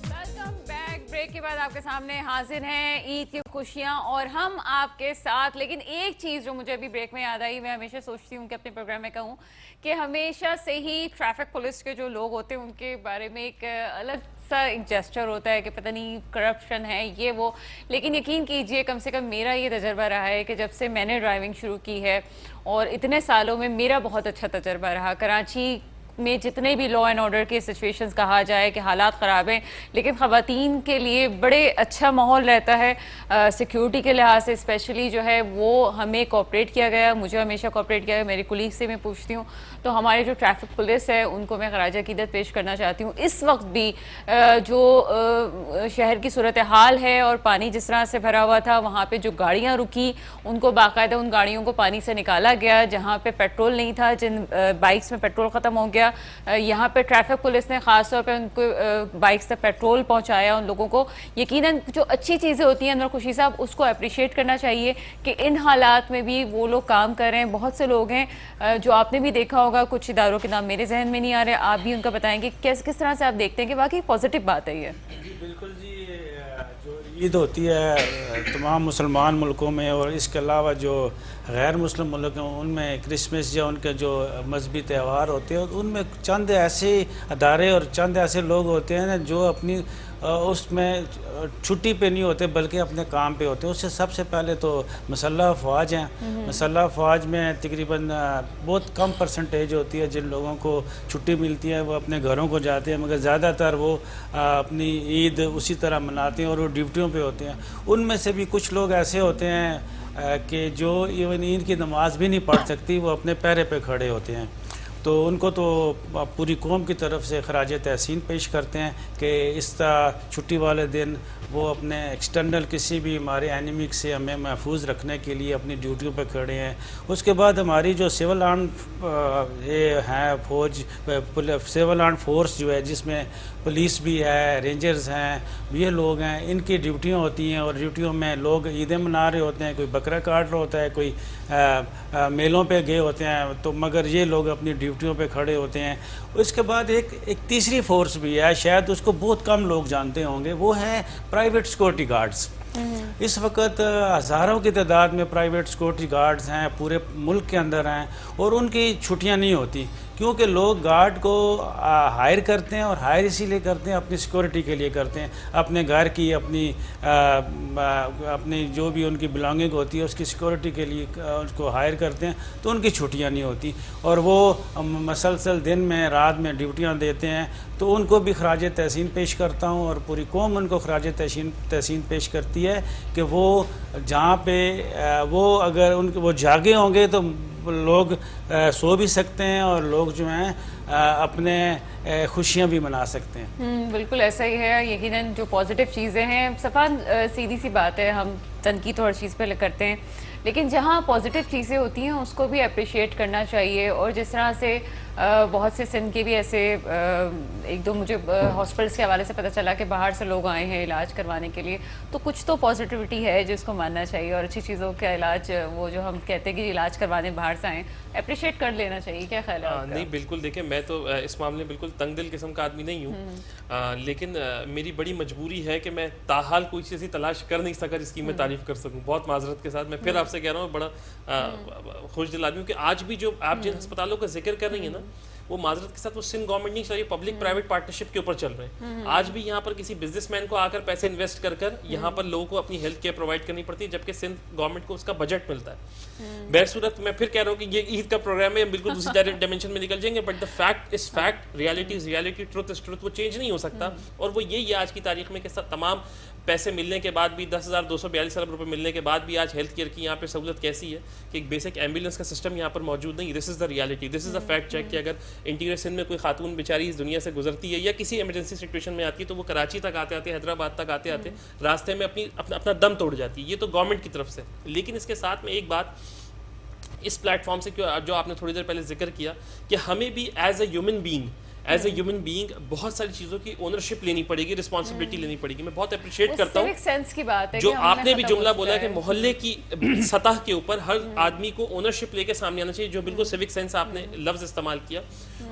Welcome back. Break के बाद आपके सामने हाजिर हैं ईद की खुशियां और हम आपके साथ। लेकिन एक चीज़ जो मुझे अभी ब्रेक में याद आई, मैं हमेशा सोचती हूँ कि अपने प्रोग्राम में कहूँ कि हमेशा से ही ट्रैफिक पुलिस के जो लोग होते हैं उनके बारे में एक अलग सा एक जेस्चर होता है कि पता नहीं करप्शन है ये वो। लेकिन यकीन कीजिए कम से कम मेरा ये तजर्बा रहा है कि जब से मैंने ड्राइविंग शुरू की है और इतने सालों में मेरा बहुत अच्छा तजर्बा रहा। कराची में जितने भी लॉ एंड ऑर्डर के सिचुएशंस कहा जाए कि हालात ख़राब हैं, लेकिन ख़वातीन के लिए बड़े अच्छा माहौल रहता है। सिक्योरिटी के लिहाज से स्पेशली जो है वो हमें कोऑपरेट किया गया, मुझे हमेशा कोऑपरेट किया गया। मेरी कुलीग से मैं पूछती हूँ तो हमारे जो ट्रैफिक पुलिस है उनको मैं खराज अकीदत पेश करना चाहती हूँ। इस वक्त भी जो शहर की सूरत हाल है और पानी जिस तरह से भरा हुआ था, वहाँ पे जो गाड़ियाँ रुकी उनको बाकायदा उन गाड़ियों को पानी से निकाला गया। जहाँ पे पेट्रोल नहीं था, जिन बाइक्स में पेट्रोल ख़त्म हो गया, यहाँ पे ट्रैफिक पुलिस ने ख़ास तौर पे उनको बाइक्स तक पेट्रोल पहुँचाया उन लोगों को। यकीनन जो अच्छी चीज़ें होती हैं अनवर खुशी साहब, उसको अप्रिशिएट करना चाहिए कि इन हालात में भी वो लोग काम कर रहे हैं। बहुत से लोग हैं जो आपने भी देखा होगा, कुछ इदारों के नाम मेरे जहन में नहीं आ रहे, आप भी उनका बताएंगे किस तरह से आप देखते हैं कि वाकई पॉजिटिव बात है ये। जी बिल्कुल जी, जो ईद होती है तमाम मुसलमान मुल्कों में और इसके अलावा जो गैर मुस्लिम मुल्क हैं उनमें क्रिसमस या उनके जो मजहबी त्यौहार होते हैं उनमें चंद ऐसे अदारे और चंद ऐसे लोग होते हैं जो अपनी उसमें छुट्टी पे नहीं होते बल्कि अपने काम पे होते हैं। उससे सबसे पहले तो मसल्ह अफवाज हैं। मसल्ह अफवाज में तकरीबन बहुत कम परसेंटेज होती है जिन लोगों को छुट्टी मिलती है, वो अपने घरों को जाते हैं, मगर ज़्यादातर वो अपनी ईद उसी तरह मनाते हैं और वो ड्यूटियों पे होते हैं। उनमें से भी कुछ लोग ऐसे होते हैं कि जो इवन ईद की नमाज भी नहीं पढ़ सकती, वो अपने पैरे पे खड़े होते हैं। तो उनको तो पूरी कौम की तरफ से खराज तहसीन पेश करते हैं कि इस छुट्टी वाले दिन वो अपने एक्सटर्नल किसी भी हमारे एनिमिक से हमें महफूज रखने के लिए अपनी ड्यूटियों पर खड़े हैं। उसके बाद हमारी जो सिविल आर्म ये हैं फौज, सिविल आर्म फोर्स जो है जिसमें पुलिस भी है, रेंजर्स हैं, ये लोग हैं, इनकी ड्यूटियाँ होती हैं और ड्यूटियों में लोग ईदें मना रहे होते हैं, कोई बकरा काट रहा होता है, कोई मेलों पे गए होते हैं, तो मगर ये लोग अपनी ड्यूटियों पे खड़े होते हैं। उसके बाद एक तीसरी फोर्स भी है, शायद उसको बहुत कम लोग जानते होंगे, वो है प्राइवेट सिक्योरिटी गार्ड्स। इस वक्त हज़ारों की तादाद में प्राइवेट सिक्योरिटी गार्ड्स हैं, पूरे मुल्क के अंदर हैं और उनकी छुट्टियां नहीं होती क्योंकि लोग गार्ड को हायर करते हैं और हायर इसीलिए करते हैं अपनी सिक्योरिटी के लिए करते हैं, अपने घर की अपनी जो भी उनकी बिलोंगिंग होती है उसकी सिक्योरिटी के लिए उसको हायर करते हैं, तो उनकी छुट्टियां नहीं होती और वो मसलसल दिन में रात में ड्यूटियां देते हैं। तो उनको भी खराज तहसीन पेश करता हूँ और पूरी कौम उनको खराज तहसीन पेश करती है कि वो जहाँ पे वो अगर वो जागे होंगे तो लोग सो भी सकते हैं और लोग जो हैं अपने खुशियां भी मना सकते हैं। बिल्कुल ऐसा ही है। यकीनन जो पॉजिटिव चीज़ें हैं, सफ़ान सीधी सी बात है, हम तनकीद हर चीज़ पे करते हैं, लेकिन जहाँ पॉजिटिव चीज़ें होती हैं उसको भी अप्रिशिएट करना चाहिए। और जिस तरह से बहुत से सिंध के भी ऐसे एक दो मुझे हॉस्पिटल्स के हवाले से पता चला कि बाहर से लोग आए हैं इलाज करवाने के लिए, तो कुछ तो पॉजिटिविटी है जिसको मानना चाहिए। और अच्छी चीज़ों का इलाज, वो जो हम कहते हैं कि इलाज करवाने बाहर से आए, अप्रिशिएट कर लेना चाहिए। क्या ख्याल है आपका? नहीं बिल्कुल, देखिए मैं तो इस मामले में बिल्कुल तंग दिल किस्म का आदमी नहीं हूँ, लेकिन मेरी बड़ी मजबूरी है कि मैं ताहाल कोई चीज़ ऐसी तलाश कर नहीं सका जिसकी मैं तारीफ़ कर सकूँ। बहुत माजरत के साथ मैं फिर आपसे कह रहा हूँ, बड़ा खुश दिल आदमी हूँ कि आज भी जो आप जिन अस्पतालों का जिक्र कर रही हैं ना, वो माजरत के साथ वो सिंध गवर्नमेंट नहीं चल रही, पब्लिक प्राइवेट पार्टनरशिप के ऊपर चल रहे हैं। आज भी यहाँ पर किसी बिजनेसमैन को आकर पैसे इन्वेस्ट कर यहाँ पर लोगों को अपनी हेल्थ केयर प्रोवाइड करनी पड़ती है, जबकि सिंध गवर्नमेंट को उसका बजट मिलता है। बहरसूरत मैं फिर कह रहा हूँ कि ये ईद का प्रोग्राम है, हम बिल्कुल दूसरी डायमेंशन में निकल जाएंगे, but the fact is fact, reality is reality, truth is truth, वो चेंज नहीं हो सकता। और वो यही है आज की तारीख में कि तमाम पैसे मिलने के बाद भी, 10,242 अरब रुपए मिलने के बाद भी आज हेल्थ केयर की यहाँ पे सहूलत कैसी है कि एक बेसिक एम्बुलेंस का सिस्टम यहाँ पर मौजूद नहीं। This is the reality, this is the fact check कि अगर इंटीरियर सिंध में कोई खातून बेचारी इस दुनिया से गुजरती है या किसी इमरजेंसी सिचुएशन में आती है, तो वो कराची तक आते आते, हैदराबाद तक आते आते रास्ते में अपना दम तोड़ जाती है। ये तो गवर्नमेंट की तरफ से। लेकिन इसके साथ में एक बात इस प्लेटफॉर्म से जो आपने थोड़ी देर पहले जिक्र किया कि हमें भी एज ए ह्यूमन बीइंग बहुत सारी चीज़ों की ओनरशिप लेनी पड़ेगी, रिस्पॉन्सिबिलिटी लेनी पड़ेगी। मैं बहुत अप्रिशिएट करता हूँ सेंस की बात है जो आपने भी जुमला बोला कि मोहल्ले की सतह के ऊपर हर आदमी को ओनरशिप लेके सामने आना चाहिए, जो बिल्कुल सिविक सेंस आपने लफ्ज़ इस्तेमाल किया।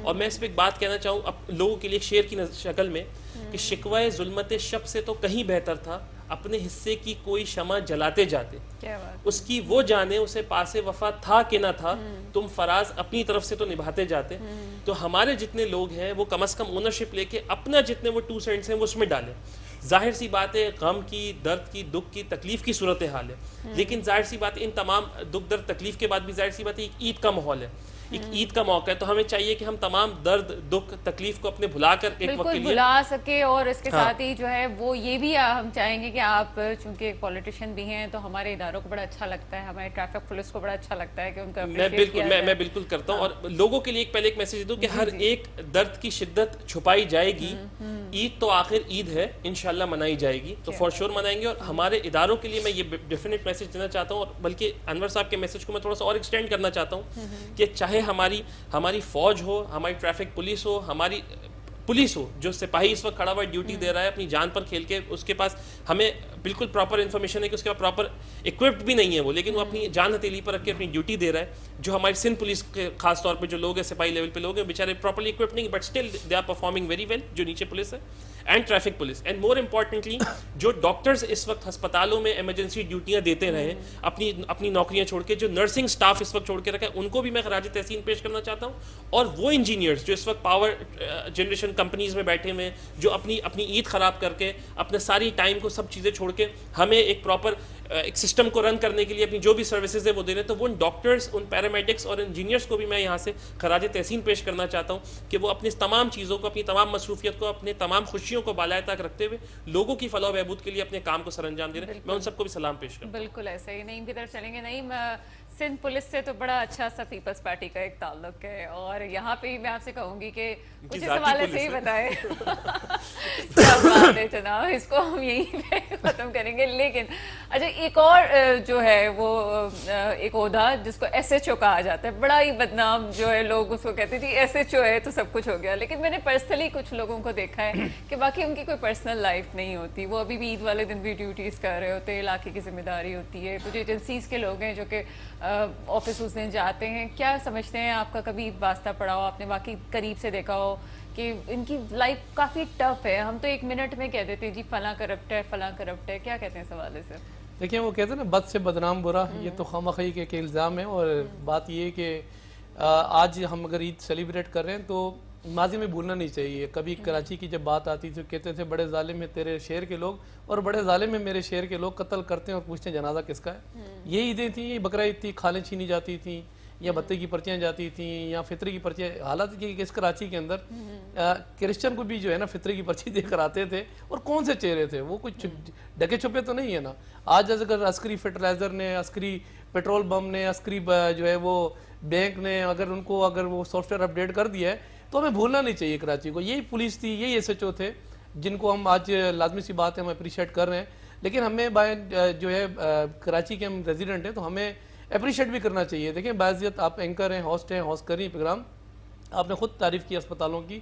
और मैं इस पर एक बात कहना चाहूँ अब लोगों के लिए एक शेर की शक्ल में कि शिकवा जुल्मत शब से तो कहीं बेहतर था अपने हिस्से की कोई शमा जलाते जाते। क्या बात? उसकी वो जाने उसे पासे वफा था कि ना था, तुम फराज अपनी तरफ से तो निभाते जाते। तो हमारे जितने लोग हैं वो कम से कम ओनरशिप लेके अपना जितने वो 2 सेंट्स हैं वो उसमें डालें। जाहिर सी बात है गम की, दर्द की, दुख की, तकलीफ की सूरत हाल है, लेकिन जाहिर सी बात है इन तमाम दुख दर्द तकलीफ के बाद भी जाहिर सी बात है एक ईद का माहौल है, एक ईद का मौका है। तो हमें चाहिए कि हम तमाम दर्द दुख तकलीफ को अपने भुलाकर एक वक्त के लिए भुला सके। और इसके साथ ही जो है वो ये भी हम चाहेंगे कि आप चूंकि एक पॉलिटिशियन भी हैं तो हमारे इदारों को बड़ा अच्छा लगता है, हमारे ट्रैफिक पुलिस को बड़ा अच्छा लगता है कि उनका मैं बिल्कुल करता हूँ। और लोगों के लिए पहले एक मैसेज दूं कि हर एक दर्द की शिद्दत छुपाई जाएगी, ईद तो आखिर ईद है, इंशाल्लाह मनाई जाएगी, तो फॉर श्योर मनाएंगे। और हमारे इदारों के लिए मैं ये डेफिनेट मैसेज देना चाहता हूँ, और बल्कि अनवर साहब के मैसेज को मैं थोड़ा सा और एक्सटेंड करना चाहता हूँ कि चाहे हमारी फौज हो, हमारी ट्रैफिक पुलिस हो, हमारी पुलिस हो, जो सिपाही इस वक्त खड़ा हुआ ड्यूटी दे रहा है अपनी जान पर खेल के, उसके पास हमें बिल्कुल प्रॉपर इन्फॉर्मेशन है कि उसके पास प्रॉपर इक्विप्ड भी नहीं है वो, लेकिन वो अपनी जान हथेली पर रख के अपनी ड्यूटी दे रहा है। जो हमारी सिंध पुलिस के खास तौर पे जो लोग हैं सिपाही लेवल पे लोग हैं, बेचारे प्रॉपर्ली इक्विप्ड नहीं, but still they are performing very well, जो नीचे पुलिस है and traffic police. And more importantly जो डॉक्टर्स इस वक्त अस्पतालों में इमरजेंसी ड्यूटियां देते रहे अपनी नौकरियां छोड़ के, जो नर्सिंग स्टाफ इस वक्त छोड़ के रखा है, उनको भी मैं खराज तहसीन पेश करना चाहता हूँ। और वो इंजीनियर्स जो इस वक्त पावर जनरेशन कंपनीज में बैठे हुए हैं, जो अपनी ईद ख़राब करके अपने सारी टाइम को सब चीज़ें छोड़ के हमें एक प्रॉपर एक सिस्टम को रन करने के लिए अपनी जो भी सर्विसेज है वो दे रहे हैं, तो वो उन डॉक्टर्स, उन पैरामेडिक्स और इंजीनियर्स को भी मैं यहाँ से खराज तहसीन पेश करना चाहता हूँ कि वो अपनी तमाम चीज़ों को, अपनी तमाम मसरूफियत को, अपने तमाम खुशियों को बालाए तक रखते हुए लोगों की फलाह बहबूद के लिए अपने काम को सर अंजाम दे रहे हैं। मैं उन सबको भी सलाम पेश करता हूँ। बिल्कुल ऐसे ही। नईम की तरफ चलेंगे। नईम, सिंध पुलिस से तो बड़ा अच्छा सा पीपल्स पार्टी का एक ताल्लुक है, और यहाँ पे मैं आपसे कहूँगी कि कुछ इस हवाले से ही बताए। क्या बात है जनाब, इसको हम यहीं पे ख़त्म करेंगे। लेकिन अच्छा, एक और जो है वो एक ओहदा जिसको SHO कहा जाता है, बड़ा ही बदनाम जो है, लोग उसको कहते थे SHO है तो सब कुछ हो गया। लेकिन मैंने पर्सनली कुछ लोगों को देखा है कि बाकी उनकी कोई पर्सनल लाइफ नहीं होती, वो अभी भी ईद वाले दिन भी ड्यूटीज़ कर रहे होते हैं, इलाके की जिम्मेदारी होती है। कुछ एजेंसीज़ के लोग हैं जो कि ऑफिस उस दिन जाते हैं। क्या समझते हैं, आपका कभी वास्ता पड़ा हो, आपने वाकई करीब से देखा हो कि इनकी लाइफ काफ़ी टफ है? हम तो 1 मिनट में कह देते हैं जी फलां करप्ट है, फलां करप्ट है। क्या कहते हैं इस हवाले से? देखिए, वो कहते हैं ना, बद से बदनाम बुरा, ये तो खामखी के इल्ज़ाम है। और बात ये है कि आज हम अगर ईद सेलिब्रेट कर रहे हैं तो माजी में भूलना नहीं चाहिए। कभी कराची की जब बात आती थी, कहते थे बड़े जालिम है तेरे शहर के लोग, और बड़े जालिम है मेरे शहर के लोग, कत्ल करते हैं और पूछते हैं जनाजा किसका है। ये ईदें थी, ये बकरा ईद थी, खालें छीनी जाती थी, या भत्ते की पर्चियाँ जाती थी, या फितरे की पर्चियाँ। हालात कि इस कराची के अंदर क्रिश्चियन को भी जो है ना फितरे की पर्ची देकर आते थे, और कौन से चेहरे थे वो, कुछ ढके छुपे तो नहीं है ना। आज अगर अस्करी फर्टिलाइजर ने, अस्करी पेट्रोल बम ने, अस्करी जो है वो बैंक ने अगर वो सॉफ्टवेयर अपडेट कर दिया है तो हमें भूलना नहीं चाहिए कराची को। यही पुलिस थी, यही SHO थे जिनको हम आज लाजमी सी बात है हम अप्रिशिएट कर रहे हैं, लेकिन हमें जो है कराची के हम रेजिडेंट हैं तो हमें अप्रिशिएट भी करना चाहिए। देखें बाज़ियत आप एंकर हैं, होस्ट कर रही हैं प्रोग्राम, आपने खुद तारीफ़ की अस्पतालों की,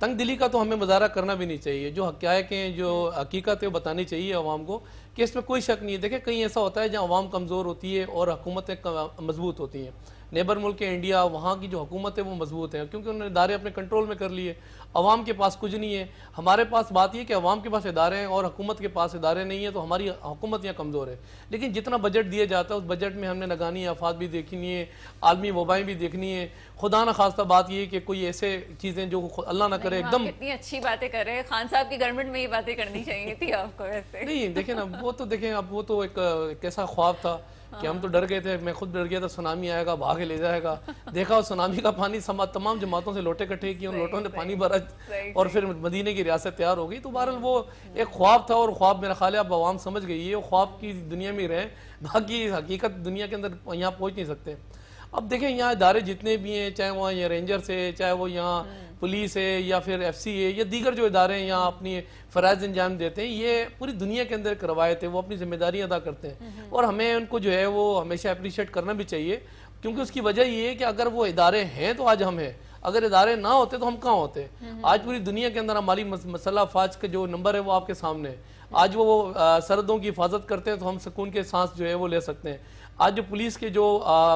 तंग दिली का तो हमें मुजाहरा करना भी नहीं चाहिए। जो हक़ाइक़ हैं, जो हकीकत है वो बतानी चाहिए अवाम को कि इसमें कोई शक नहीं है। देखें कहीं ऐसा होता है जहाँ अवाम कमज़ोर होती है और हुकूमतें मजबूत होती हैं। नेबर मुल्क है इंडिया, वहाँ की जो हुकूमत है वो मजबूत है क्योंकि उन्होंने इदारे अपने कंट्रोल में कर लिए। अवाम के पास कुछ नहीं है। हमारे पास बात ये कि अवाम के पास इदारे हैं और हुकूमत के पास इदारे नहीं है, तो हमारी हुकूमत यहाँ कमज़ोर है। लेकिन जितना बजट दिया जाता है उस बजट में हमने लगानी आफात भी देखनी है, आलमी वबाएँ भी देखनी है। खुदा न खास्ता बात ये कि कोई ऐसे चीज़ें जो अल्लाह ना करे एकदम। कितनी अच्छी बातें कर रहे हैं, खान साहब की गवर्नमेंट में ये बातें करनी चाहिए थी आपको वैसे। नहीं देखें ना, वो तो देखें अब वो तो एक ऐसा ख्वाब था कि हम तो डर गए थे, मैं खुद डर गया था सुनामी आएगा भाग के ले जाएगा। देखा और सुनामी का पानी तमाम जमातों से लोटे इकट्ठे किए, उन लोटों ने पानी भरा और फिर मदीने की रियासत तैयार हो गई। तो बहरहाल वो एक ख्वाब था और ख्वाब मेरा ख्याल है अब आवाम समझ गई है, वो ख्वाब की दुनिया में रहे, बाकी हकीकत दुनिया के अंदर यहाँ पहुँच नहीं सकते। अब देखें यहाँ इदारे जितने भी हैं, चाहे वो यहाँ रेंजर्स है, चाहे वो यहाँ पुलिस है या फिर FC है या दीगर जो इदारे हैं यहाँ अपनी फ़राइज़ अंजाम देते हैं, ये पूरी दुनिया के अंदर करवाए थे, वो अपनी जिम्मेदारी अदा करते हैं और हमें उनको जो है वो हमेशा अप्रिशिएट करना भी चाहिए। क्योंकि उसकी वजह ये है कि अगर वो इदारे हैं तो आज हम हैं, अगर इदारे ना होते तो हम कहाँ होते। आज पूरी दुनिया के अंदर हमारी मसल्ह फ़ौज का जो नंबर है वो आपके सामने है। आज वो सरहदों की हिफाजत करते हैं तो हम सुकून के सांस जो है वो ले सकते हैं। आज जो पुलिस के जो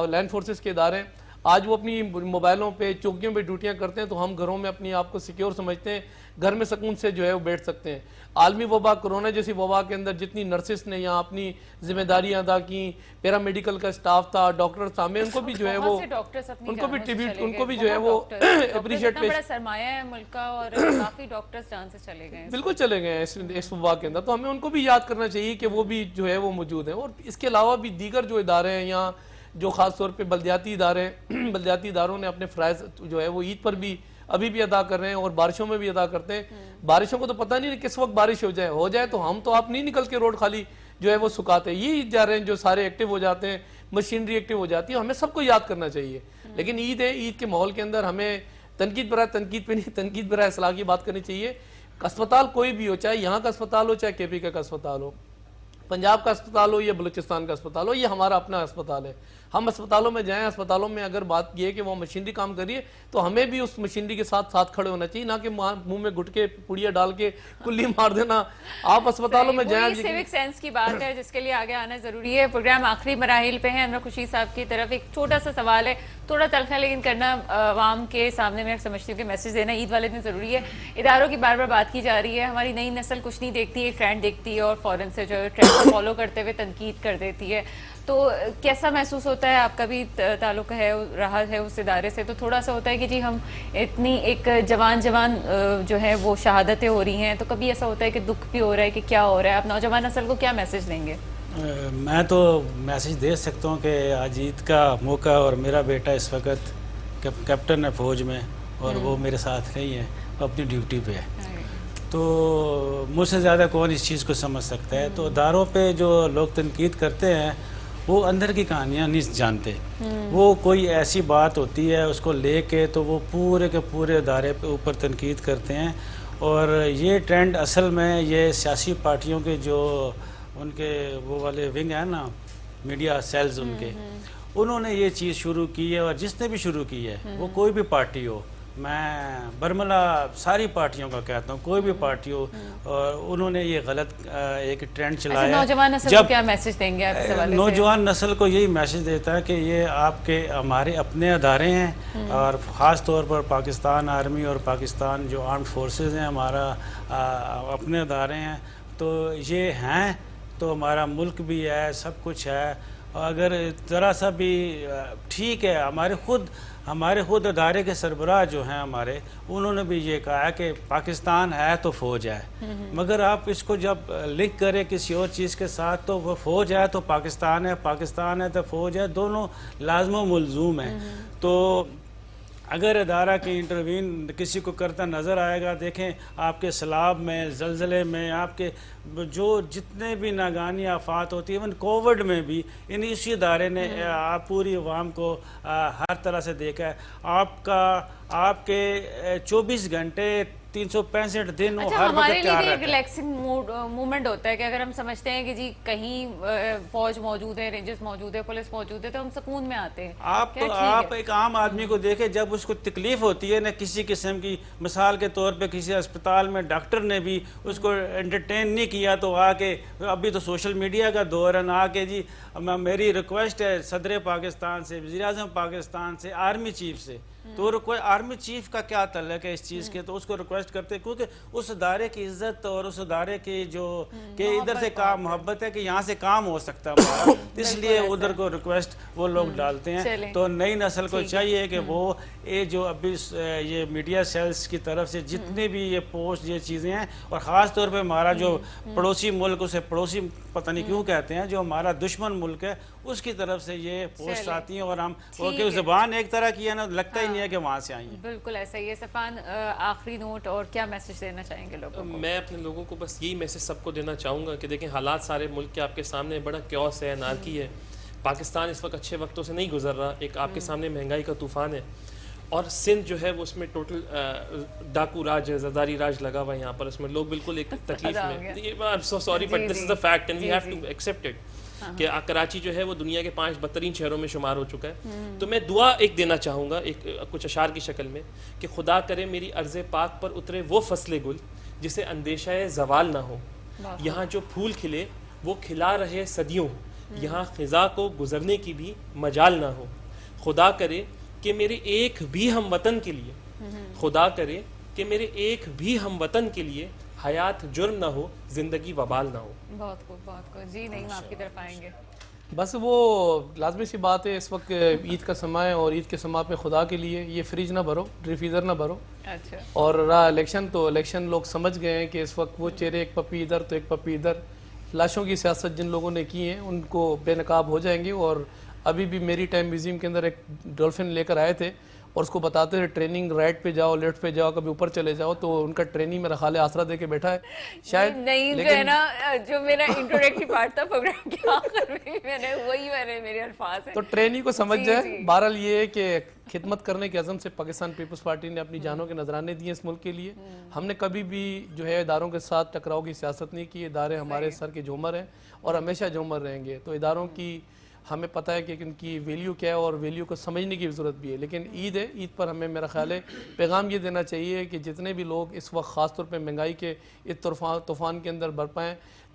लैंड फोर्सेस के इदारे हैं, आज वो अपनी मोबाइलों पे चौकियों पे ड्यूटियां करते हैं तो हम घरों में अपनी आप को सिक्योर समझते हैं, घर में सुकून से जो है वो बैठ सकते हैं। आलमी वबा कोरोना जैसी वबा के अंदर जितनी नर्सिस ने यहाँ अपनी जिम्मेदारियां अदा की, पैरामेडिकल का स्टाफ था, डॉक्टर था, मैं उनको भी जो है वो उनको भी ट्रिब्यूट, उनको भी जो है वो अप्रिशिएट बड़ा सरमाया है मुल्क का और काफी डॉक्टर्स जान से चले गए, बिल्कुल चले गए इस वबा के अंदर। तो हमें उनको भी याद करना चाहिए कि वो भी जो है वो मौजूद है। और इसके अलावा भी दीगर जो इदारे हैं यहाँ, जो ख़ास तौर पे बल्दियाती इदारे हैं, बल्दियाती इदारों ने अपने फ़राइज़ जो है वो ईद पर भी अभी भी अदा कर रहे हैं और बारिशों में भी अदा करते हैं। बारिशों को तो पता नहीं किस वक्त बारिश हो जाए तो हम तो आप नहीं निकल के रोड खाली जो है वो सुखाते हैं। ये जा रहे हैं जो सारे एक्टिव हो जाते हैं, मशीनरी एक्टिव हो जाती है, हमें सबको याद करना चाहिए। लेकिन ईद है, ईद के माहौल के अंदर हमें तनकीद बराए इस्लाह की बात करनी चाहिए। अस्पताल कोई भी हो, चाहे यहाँ का अस्पताल हो, चाहे KPK का अस्पताल हो, पंजाब का अस्पताल हो या बलूचिस्तान का अस्पताल हो, ये हमारा अपना अस्पताल है। हम अस्पतालों में जाएं, अस्पतालों में अगर बात ये है कि वो मशीनरी काम करिए तो हमें भी उस मशीनरी के साथ खड़े होना चाहिए, ना कि मुंह में गुटके पुड़िया डाल के कुल्ली मार देना। आप अस्पतालों में जाएं, सिविक सेंस की बात है जिसके लिए आगे आना जरूरी है। प्रोग्राम आखिरी मराहिल पे है। अनवर खुर्शीद साहब की तरफ एक छोटा सा सवाल है, थोड़ा तलखा लेकिन करना आवाम के सामने मैं समझती हूँ कि मैसेज देना ईद वाले दिन ज़रूरी है। इदारों की बार बार बात की जा रही है, हमारी नई नस्ल कुछ नहीं देखती है, ट्रेंड देखती है और फ़ौरन से जो है ट्रेंड को फॉलो करते हुए तनकीद कर देती है। तो कैसा महसूस होता है, आपका भी ताल्लुक़ है रहा है उस इदारे से, तो थोड़ा सा होता है कि जी हम इतनी एक जवान जो है वो शहादतें हो रही हैं, तो कभी ऐसा होता है कि दुख भी हो रहा है कि क्या हो रहा है। आप नौजवान नस्ल को क्या मैसेज देंगे? मैं तो मैसेज दे सकता हूँ कि आज ईद का मौका और मेरा बेटा इस वक्त कैप्टन है फ़ौज में और वो मेरे साथ नहीं है, वो अपनी ड्यूटी पे है। तो मुझसे ज़्यादा कौन इस चीज़ को समझ सकता है। तो इदारों पे जो लोग तनकीद करते हैं वो अंदर की कहानियाँ नहीं जानते। वो कोई ऐसी बात होती है उसको लेके तो वो पूरे के पूरे इदारे पे ऊपर तनकीद करते हैं। और ये ट्रेंड असल में ये सियासी पार्टियों के जो उनके वो वाले विंग है ना, मीडिया सेल्स उनके, उन्होंने ये चीज़ शुरू की है। और जिसने भी शुरू की है वो कोई भी पार्टी हो, मैं बरमला सारी पार्टियों का कहता हूँ, कोई भी पार्टी हो, और उन्होंने ये गलत एक ट्रेंड चलाया। नौजवान नस्ल को क्या मैसेज देंगे आप इस हवाले से? नौजवान नस्ल को यही मैसेज देता है कि ये आपके हमारे अपने अदारे हैं और ख़ास तौर पर पाकिस्तान आर्मी और पाकिस्तान जो आर्म्ड फोर्सेस हैं हमारा अपने अदारे हैं। तो ये हैं तो हमारा मुल्क भी है, सब कुछ है। अगर ज़रा सा भी ठीक है, हमारे खुद अदारे के सरबराह जो हैं हमारे, उन्होंने भी ये कहा है कि पाकिस्तान है तो फ़ौज है। मगर आप इसको जब लिंक करें किसी और चीज़ के साथ, तो वो फ़ौज है तो पाकिस्तान है, पाकिस्तान है तो फ़ौज है, दोनों लाज़िम व मुलज़ूम हैं। तो अगर अदारा के इंटरवीन किसी को करता नज़र आएगा, देखें आपके सैलाब में, ज़लज़ले में, आपके जो जितने भी नागानी आफात होती है, इवन कोविड में भी इसी अदारे ने आप पूरी अवाम को हर तरह से देखा है। आपके 24 घंटे 365 दिन वो अच्छा, हर हमारे वक्त लिए तैयार भी एक रहता है। रिलैक्सिंग मूवमेंट होता है कि अगर हम समझते हैं कि जी कहीं फौज मौजूद है, रेंजर्स मौजूद है, पुलिस मौजूद है, तो हम सुकून में आते हैं। आप एक आम आदमी को देखें, जब उसको तकलीफ होती है ना किसी किस्म की, मिसाल के तौर पे किसी अस्पताल में डॉक्टर ने भी उसको एंटरटेन नहीं किया तो आके, अभी तो सोशल मीडिया का दौर है ना, आके जी मेरी रिक्वेस्ट है सदर पाकिस्तान से, वज़ीर-ए-आज़म पाकिस्तान से, आर्मी चीफ से, तो आर्मी चीफ का क्या तल्लक है इस चीज़ के, तो उसको रिक्वेस्ट करते, क्योंकि उस अदारे की इज्जत और उस अदारे की जो कि इधर से काम मोहब्बत है कि यहाँ से काम हो सकता है हमारा, इसलिए उधर को रिक्वेस्ट वो लोग डालते हैं। तो नई नस्ल को चाहिए कि वो ये जो अभी ये मीडिया सेल्स की तरफ से जितने भी ये पोस्ट, ये चीज़ें हैं, और ख़ास तौर पे हमारा जो पड़ोसी मुल्क, उसे पड़ोसी पता नहीं क्यों कहते हैं, जो हमारा दुश्मन मुल्क है, उसकी तरफ से ये पोस्ट आती हैं, और हम वो ज़बान एक तरह की है ना, लगता ही नहीं है कि वहाँ से आई है। बिल्कुल ऐसा ही है। सफ़ान, आखिरी नोट और क्या मैसेज देना चाहेंगे लोगों को? मैं अपने लोगों को बस यही मैसेज सबको देना चाहूँगा कि देखें, हालात सारे मुल्क के आपके सामने, बड़ा क्योस है, अनारकी है। पाकिस्तान इस वक्त अच्छे वक्तों से नहीं गुजर रहा, एक आपके सामने महंगाई का तूफ़ान है, और सिंध जो है वो उसमें टोटल डाकू राज है, ज़रदारी राज लगा हुआ है यहाँ पर। उसमें लोग बिल्कुल एक तकलीफ में, I am so sorry but this is the fact and we have to accept it, कि कराची जो है वो दुनिया के 5 बदतरीन शहरों में शुमार हो चुका है। तो मैं दुआ एक देना चाहूँगा, एक कुछ अशार की शक्ल में, कि खुदा करे मेरी अर्ज़ पाक पर उतरे वो फसले गुल जिसे अंदेशा ज़वाल ना हो, यहाँ जो फूल खिले वो खिला रहे सदियों, यहाँ ख़िज़ा को गुजरने की भी मजाल ना हो। खुदा करे कि मेरे एक भी हम वतन के लिए, खुदा करे कि मेरे एक भी हम वतन के लिए हयात जुर्म ना हो, जिंदगी वबाल ना हो। बहुत खूब, बहुत खूब। जी नहीं, हम आपकी तरफ आएंगे। बस वो लाजमी सी बात है, इस वक्त ईद का समय है, और ईद के समय पे खुदा के लिए ये फ्रिज ना भरो, रिफ्रीजर ना भरो। अच्छा, और रहा इलेक्शन, तो इलेक्शन लोग समझ गए हैं कि इस वक्त वो चेहरे, एक पप्पी इधर तो एक पप्पी इधर, लाशों की सियासत जिन लोगों ने की है उनको बेनकाब हो जाएंगे। और अभी भी मेरी टाइम म्यूजियम के अंदर एक डॉल्फिन लेकर आए थे, और उसको बताते थे ट्रेनिंग राइट पे जाओ, लेफ्ट पे जाओ, कभी ऊपर चले जाओ, तो उनका ट्रेनिंग मेरा ख्याल है आसरा दे के बैठा है शायद। नहीं, जो है ना, जो मेरा इंट्रोडक्टरी पार्ट था प्रोग्राम के आखिर में, मैंने मेरे अल्फाज हैं। तो ट्रेनिंग को समझ जाए। बहरहाल ये है कि खिदमत करने के अज़म से पाकिस्तान पीपल्स पार्टी ने अपनी जानों के नजराने दिए इस मुल्क के लिए। हमने कभी भी जो है इदारों के साथ टकराव की सियासत नहीं की। इदारे हमारे सर के झूमर हैं और हमेशा झूमर रहेंगे। तो इदारों की हमें पता है कि इनकी वैल्यू क्या है, और वैल्यू को समझने की ज़रूरत भी है। लेकिन ईद है, ईद पर हमें मेरा ख्याल है पैगाम ये देना चाहिए कि जितने भी लोग इस वक्त ख़ास तौर पे महंगाई के इस तूफ़ान के अंदर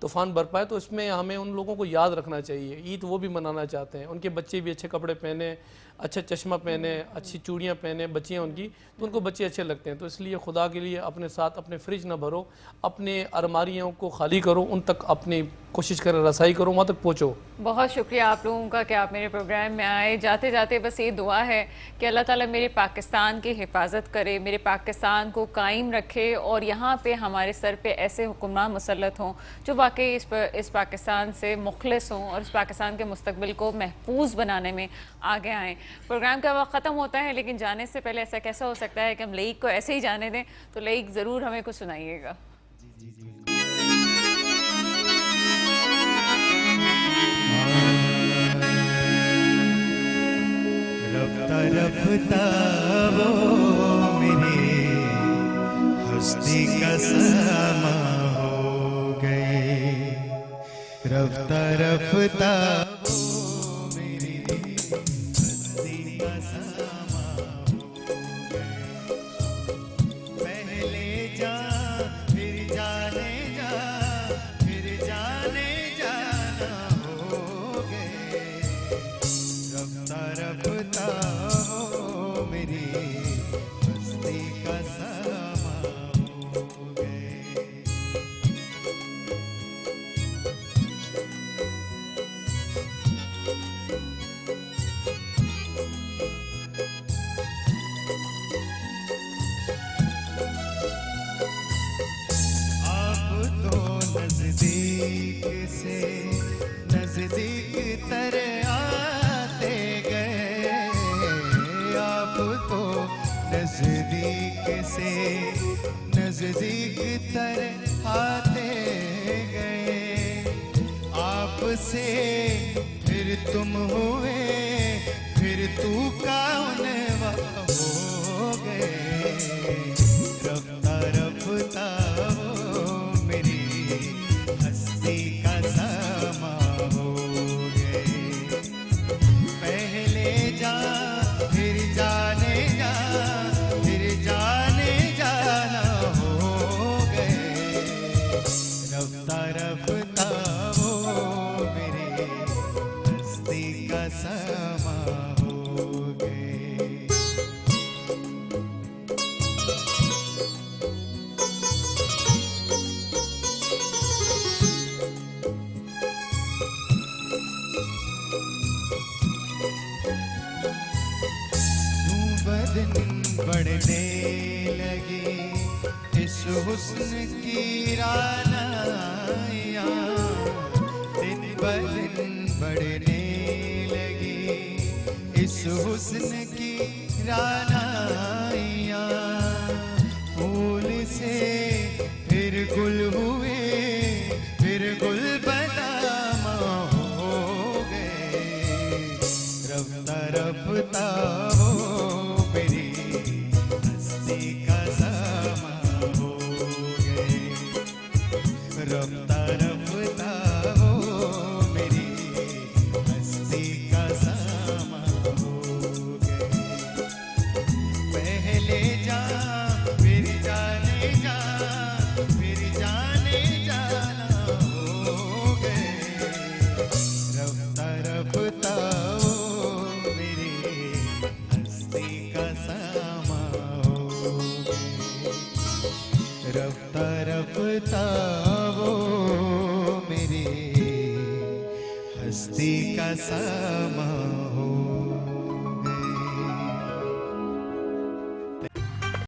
तूफ़ान बरपाएँ, तो इसमें हमें उन लोगों को याद रखना चाहिए। ईद वो भी मनाना चाहते हैं, उनके बच्चे भी अच्छे कपड़े पहने, अच्छा चश्मा पहने, अच्छी चूड़ियाँ पहने, बच्चियाँ उनकी, तो उनको बच्चे अच्छे लगते हैं। तो इसलिए खुदा के लिए अपने साथ अपने फ्रिज ना भरो, अपने अलमारियों को खाली करो, उन तक अपनी कोशिश करें, रसाई करो, वहाँ तक पहुँचो। बहुत शुक्रिया आप लोगों का कि आप मेरे प्रोग्राम में आए। जाते जाते बस ये दुआ है कि अल्लाह ताला मेरे पाकिस्तान की हिफाजत करे, मेरे पाकिस्तान को कायम रखे, और यहाँ पे हमारे सर पे ऐसे हुक्मरान मुसल्लत हों जो वाकई इस पाकिस्तान से मुखलिस हों और इस पाकिस्तान के मुस्तकबिल को महफूज बनाने में आगे आएँ। प्रोग्राम का वक्त ख़त्म होता है, लेकिन जाने से पहले ऐसा कैसा हो सकता है कि हम लईक को ऐसे ही जाने दें, तो लईक ज़रूर हमें कुछ सुनाइएगा। रफ्ता रफ्ता वो मेरे हस्ती का समा हो गए, रफ्ता रफ्ता वो मेरी हस्ती का समा हो गए। पहले जा फिर जाने जा, फिर जाने जाना हो गए, रफ्ता रफ्ता वो मेरी हस्ती का समा हो गए। से नजदीक तर आते गए, आपसे फिर तुम हुए, फिर तू कौन हो गए। रफ्ता रफ्ता वो मेरी हस्ती का समा हो गए। पहले जा फिर जाने जा, फिर जाने जाना हो गए। रफ्ता रफ्ता वो मेरे हस्ती का समा हो गए। यूं बदन बढ़ने लगी इस हुस्न की रानाइयाँ, दिन बदन बढ़ने लगी इस हुस्न की रानाइयाँ। फूल से फिर गुल हुए, फिर गुल बदामा हो गए। रफ्ता रफ्ता वो मेरी हस्ती का समा हो गए। रफ्ता रफ्ता वो मेरी हस्ती का समा हो गए। पहले जा फिर जाने जा, फिर जाने जाना हो गए। रफ्ता रफ्ता वो मेरी हस्ती का समा हो गए। रफ्ता रफ्ता वो मेरी हस्ती का समा